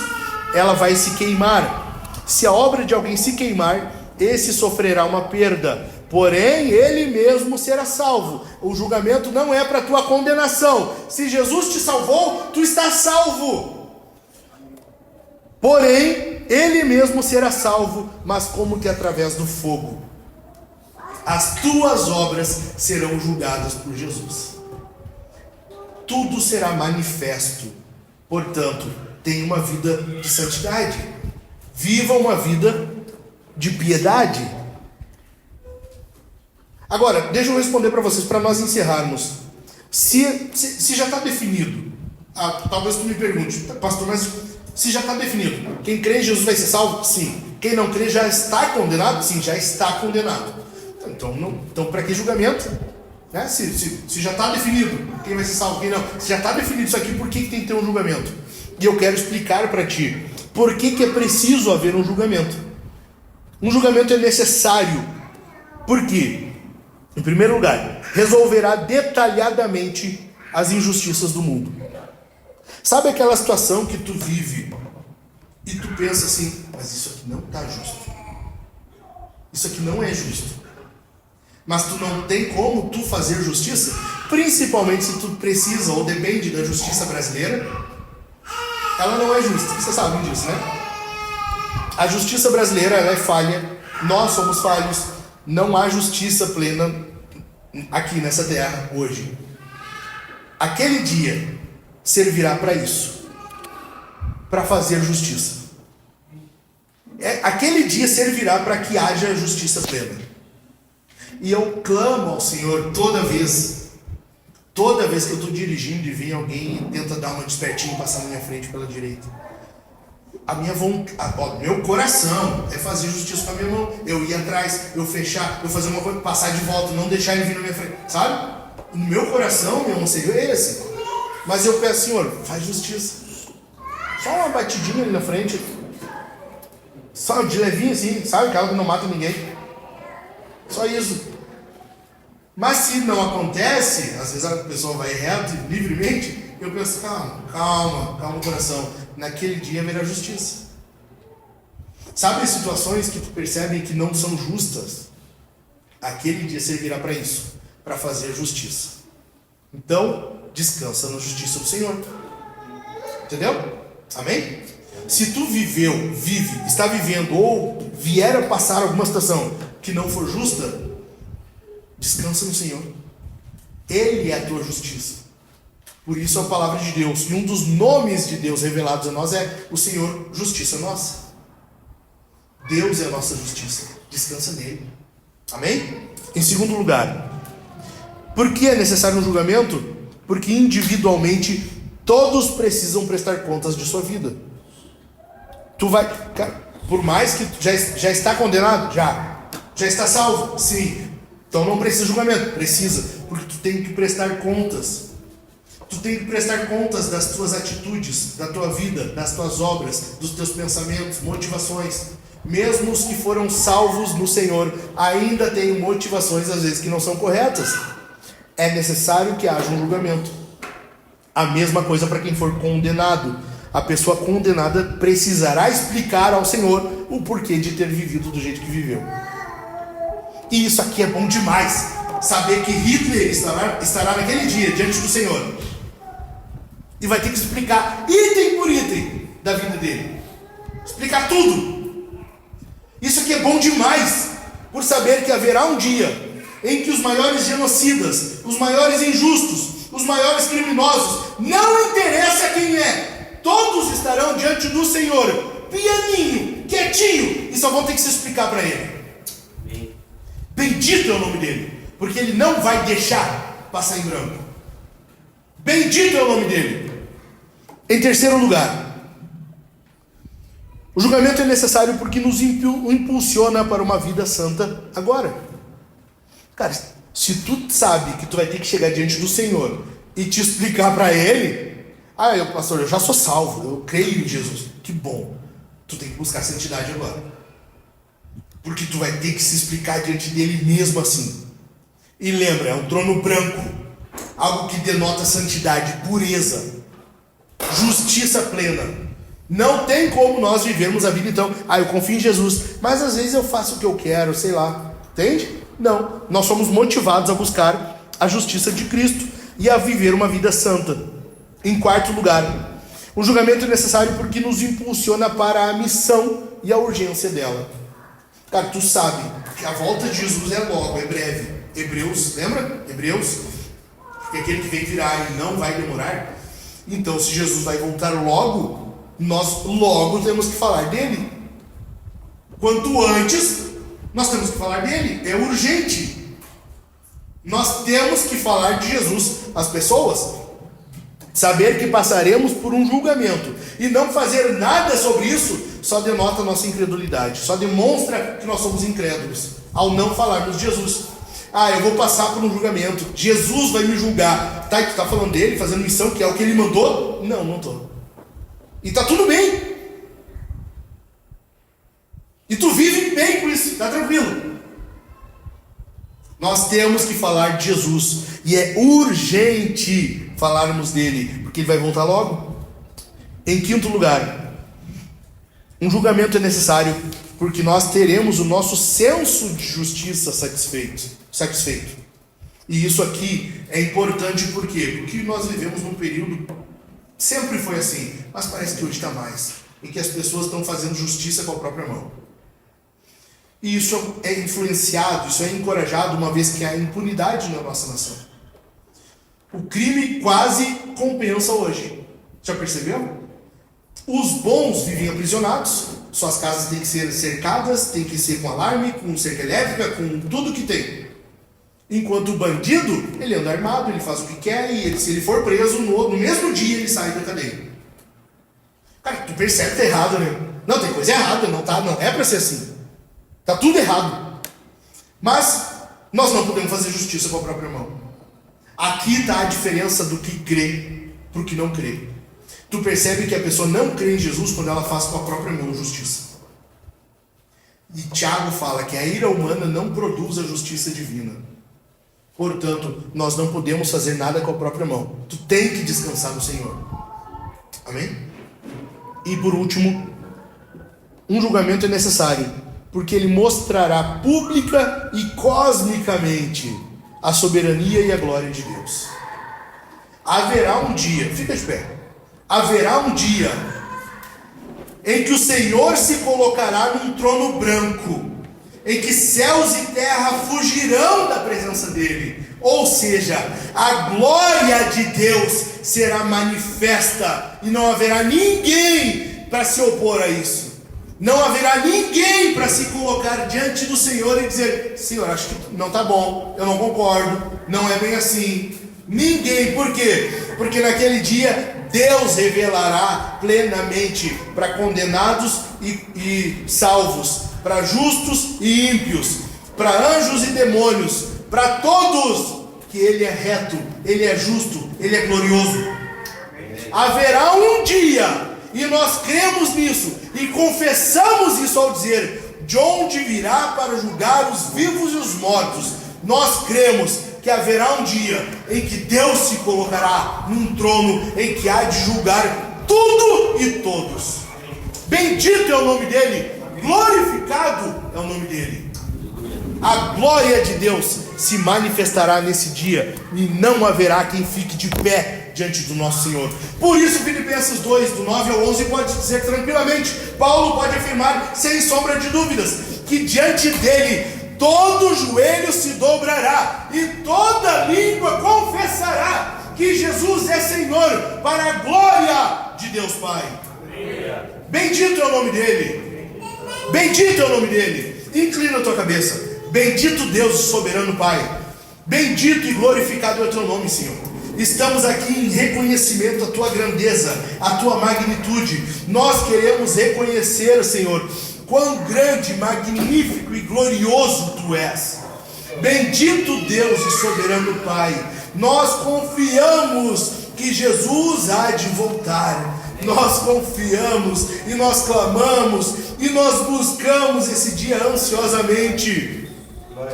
ela vai se queimar. Se a obra de alguém se queimar, esse sofrerá uma perda, porém ele mesmo será salvo. O julgamento não é para a tua condenação. Se Jesus te salvou, tu estás salvo. Porém, ele mesmo será salvo, mas como que através do fogo. As tuas obras serão julgadas por Jesus. Tudo será manifesto. Portanto, tenha uma vida de santidade. Viva uma vida de piedade. Agora, deixa eu responder para vocês, para nós encerrarmos. Se já está definido, talvez tu me pergunte, pastor, mas se já está definido, quem crê em Jesus vai ser salvo? Sim. Quem não crê já está condenado? Sim, já está condenado. Então para que julgamento? Né? Se já está definido quem vai ser salvo, quem não. Se já está definido isso aqui, por que tem que ter um julgamento? E eu quero explicar para ti por que é preciso haver um julgamento. Um julgamento é necessário. Por quê? Em primeiro lugar, resolverá detalhadamente as injustiças do mundo. Sabe aquela situação que tu vive e tu pensa assim, mas isso aqui não está justo. Isso aqui não é justo. Mas tu não tem como tu fazer justiça, principalmente se tu precisa ou depende da justiça brasileira. Ela não é justa, vocês sabem disso, né? A justiça brasileira, ela é falha, nós somos falhos, não há justiça plena aqui nessa terra hoje. Aquele dia servirá para isso, para fazer justiça. Aquele dia servirá para que haja justiça plena. E eu clamo ao Senhor toda vez que eu estou dirigindo e vem alguém e tenta dar uma despertinha e passar na minha frente pela direita. A minha vontade, meu coração é fazer justiça com a minha mão. Eu ir atrás, eu fechar, eu fazer uma coisa, passar de volta, não deixar ele vir na minha frente, sabe? No meu coração, meu anseio é esse. Mas eu peço, Senhor, faz justiça. Só uma batidinha ali na frente. Só de levinho assim, sabe? Aquela que não mata ninguém. Só isso. Mas se não acontece, às vezes a pessoa vai reto e livremente, eu penso, calma o coração. Naquele dia haverá justiça. Sabe as situações que tu percebe que não são justas? Aquele dia servirá para isso, para fazer justiça. Então, descansa na justiça do Senhor. Entendeu? Amém? Se tu está vivendo ou vier a passar alguma situação que não for justa, descansa no Senhor. Ele é a tua justiça. Por isso a palavra de Deus, e um dos nomes de Deus revelados a nós é o Senhor, justiça nossa. Deus é a nossa justiça. Descansa nele. Amém? Em segundo lugar, por que é necessário um julgamento? Porque individualmente todos precisam prestar contas de sua vida. Tu vai, por mais que já está condenado, já está salvo, sim. Então não precisa de julgamento, precisa, porque tu tem que prestar contas. Tu tem que prestar contas das tuas atitudes, da tua vida, das tuas obras, dos teus pensamentos, motivações. Mesmo os que foram salvos no Senhor ainda têm motivações às vezes que não são corretas. É necessário que haja um julgamento. A mesma coisa para quem for condenado. A pessoa condenada precisará explicar ao Senhor o porquê de ter vivido do jeito que viveu. E isso aqui é bom demais. Saber que Hitler estará naquele dia diante do Senhor. E vai ter que explicar item por item da vida dele. Explicar tudo. Isso aqui é bom demais. Por saber que haverá um dia em que os maiores genocidas, os maiores injustos, os maiores criminosos, não interessa quem é, todos estarão diante do Senhor, pianinho, quietinho, e só vão ter que se explicar para ele. Bendito é o nome dele, porque ele não vai deixar passar em branco. Bendito é o nome dele. Em terceiro lugar, o julgamento é necessário porque nos impulsiona para uma vida santa agora. Cara, se tu sabe que tu vai ter que chegar diante do Senhor e te explicar para ele, pastor, eu já sou salvo, eu creio em Jesus, que bom. Tu tem que buscar santidade agora, porque tu vai ter que se explicar diante dele mesmo assim. E lembra, é um trono branco, algo que denota santidade, pureza, justiça plena. Não tem como nós vivermos a vida então, eu confio em Jesus, mas às vezes eu faço o que eu quero, sei lá, entende? Não, nós somos motivados a buscar a justiça de Cristo e a viver uma vida santa. Em quarto lugar, o julgamento é necessário porque nos impulsiona para a missão e a urgência dela. Cara, tu sabe que a volta de Jesus é logo, é breve. Hebreus, lembra? Hebreus, que aquele que vem virá e não vai demorar. Então, se Jesus vai voltar logo, nós logo temos que falar dele. Quanto antes, nós temos que falar dele. É urgente. Nós temos que falar de Jesus às pessoas. Saber que passaremos por um julgamento e não fazer nada sobre isso só denota nossa incredulidade, só demonstra que nós somos incrédulos ao não falarmos de Jesus. eu vou passar por um julgamento, Jesus vai me julgar. Tá, e tu tá falando dele, fazendo missão, que é o que ele mandou? Não, não tô. E tá tudo bem. E tu vive bem com isso, tá tranquilo. Nós temos que falar de Jesus. E é urgente falarmos dele, porque ele vai voltar logo. Em quinto lugar, um julgamento é necessário, porque nós teremos o nosso senso de justiça satisfeito. E isso aqui é importante por quê? Porque nós vivemos num período, sempre foi assim, mas parece que hoje está mais, em que as pessoas estão fazendo justiça com a própria mão. E isso é influenciado, isso é encorajado, uma vez que há impunidade na nossa nação. O crime quase compensa hoje. Já percebeu? Os bons vivem aprisionados, suas casas têm que ser cercadas, tem que ser com alarme, com cerca elétrica, com tudo que tem. Enquanto o bandido, ele anda armado, ele faz o que quer, e se ele for preso, no mesmo dia ele sai da cadeia. Cara, tu percebe que tá errado, né? Não, tem coisa errada, não é para ser assim. Tá tudo errado. Mas nós não podemos fazer justiça com a própria mão. Aqui está a diferença do que crê para o que não crê. Tu percebe que a pessoa não crê em Jesus quando ela faz com a própria mão justiça. E Tiago fala que a ira humana não produz a justiça divina. Portanto, nós não podemos fazer nada com a própria mão. Tu tem que descansar no Senhor. Amém? E por último, um julgamento é necessário, porque ele mostrará pública e cosmicamente a soberania e a glória de Deus. Haverá um dia, fica de pé, haverá um dia em que o Senhor se colocará num trono branco, em que céus e terra fugirão da presença dele. Ou seja, a glória de Deus será manifesta e não haverá ninguém para se opor a isso. Não haverá ninguém para se colocar diante do Senhor e dizer: Senhor, acho que não está bom, eu não concordo, não é bem assim. Ninguém. Por quê? Porque naquele dia Deus revelará plenamente para condenados e salvos, para justos e ímpios, para anjos e demônios, para todos, que Ele é reto, Ele é justo, Ele é glorioso. Haverá um dia, e nós cremos nisso, e confessamos isso ao dizer: de onde virá para julgar os vivos e os mortos. Nós cremos que haverá um dia em que Deus se colocará num trono em que há de julgar tudo e todos. Bendito é o nome dele, glorificado é o nome dele. A glória de Deus se manifestará nesse dia e não haverá quem fique de pé diante do nosso Senhor. Por isso Filipenses 2, do 9 ao 11 pode dizer tranquilamente, Paulo pode afirmar sem sombra de dúvidas, que diante dele todo joelho se dobrará e toda língua confessará que Jesus é Senhor, para a glória de Deus Pai. Bendito é o nome dele. Bendito é o nome dele. Inclina a tua cabeça. Bendito Deus e soberano Pai. Bendito e glorificado é o teu nome, Senhor. Estamos aqui em reconhecimento à tua grandeza, à tua magnitude. Nós queremos reconhecer, Senhor, quão grande, magnífico e glorioso tu és. Bendito Deus e soberano Pai. Nós confiamos que Jesus há de voltar. Nós confiamos e nós clamamos e nós buscamos esse dia ansiosamente.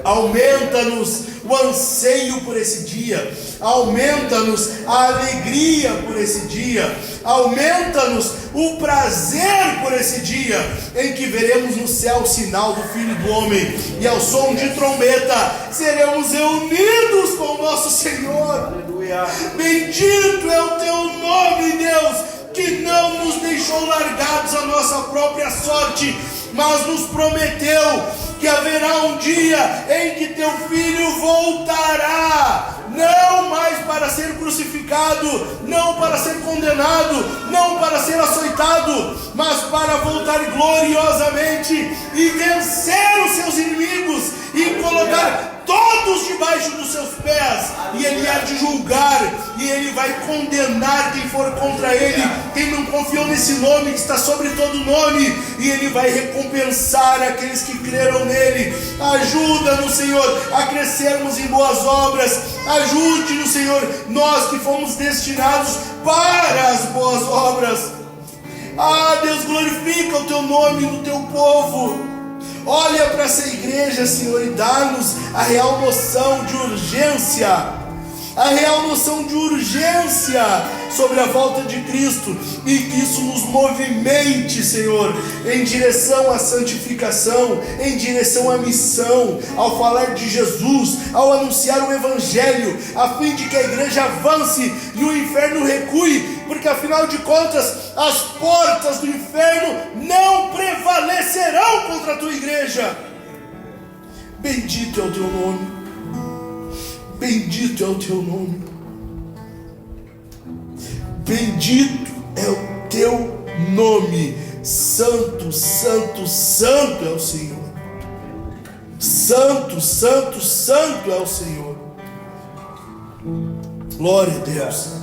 Aumenta-nos o anseio por esse dia, aumenta-nos a alegria por esse dia, aumenta-nos o prazer por esse dia, em que veremos no céu o sinal do Filho do Homem, e ao som de trombeta seremos reunidos com o nosso Senhor. Aleluia. Bendito é o teu nome, Deus, que não nos deixou largados à nossa própria sorte, mas nos prometeu que haverá um dia em que teu filho voltará, não mais para ser crucificado, não para ser condenado, não para ser açoitado, mas para voltar gloriosamente e vencer os seus inimigos e colocar todos debaixo dos seus pés, e Ele há de julgar, e Ele vai condenar quem for contra Ele, quem não confiou nesse nome que está sobre todo nome, e Ele vai recompensar aqueles que creram nele. Ajuda-nos, Senhor, a crescermos em boas obras. Ajude-nos, Senhor, nós que fomos destinados para as boas obras. Deus, glorifica o Teu nome no Teu povo. Olha para essa igreja, Senhor, e dá-nos a real noção de urgência, a real noção de urgência sobre a volta de Cristo, e que isso nos movimente, Senhor, em direção à santificação, em direção à missão, ao falar de Jesus, ao anunciar o Evangelho, a fim de que a igreja avance e o inferno recue, porque afinal de contas, as portas do inferno não prevalecerão contra a tua igreja. Bendito é o teu nome, bendito é o teu nome, bendito é o teu nome. Santo, santo, santo é o Senhor. Santo, santo, santo é o Senhor. Glória a Deus.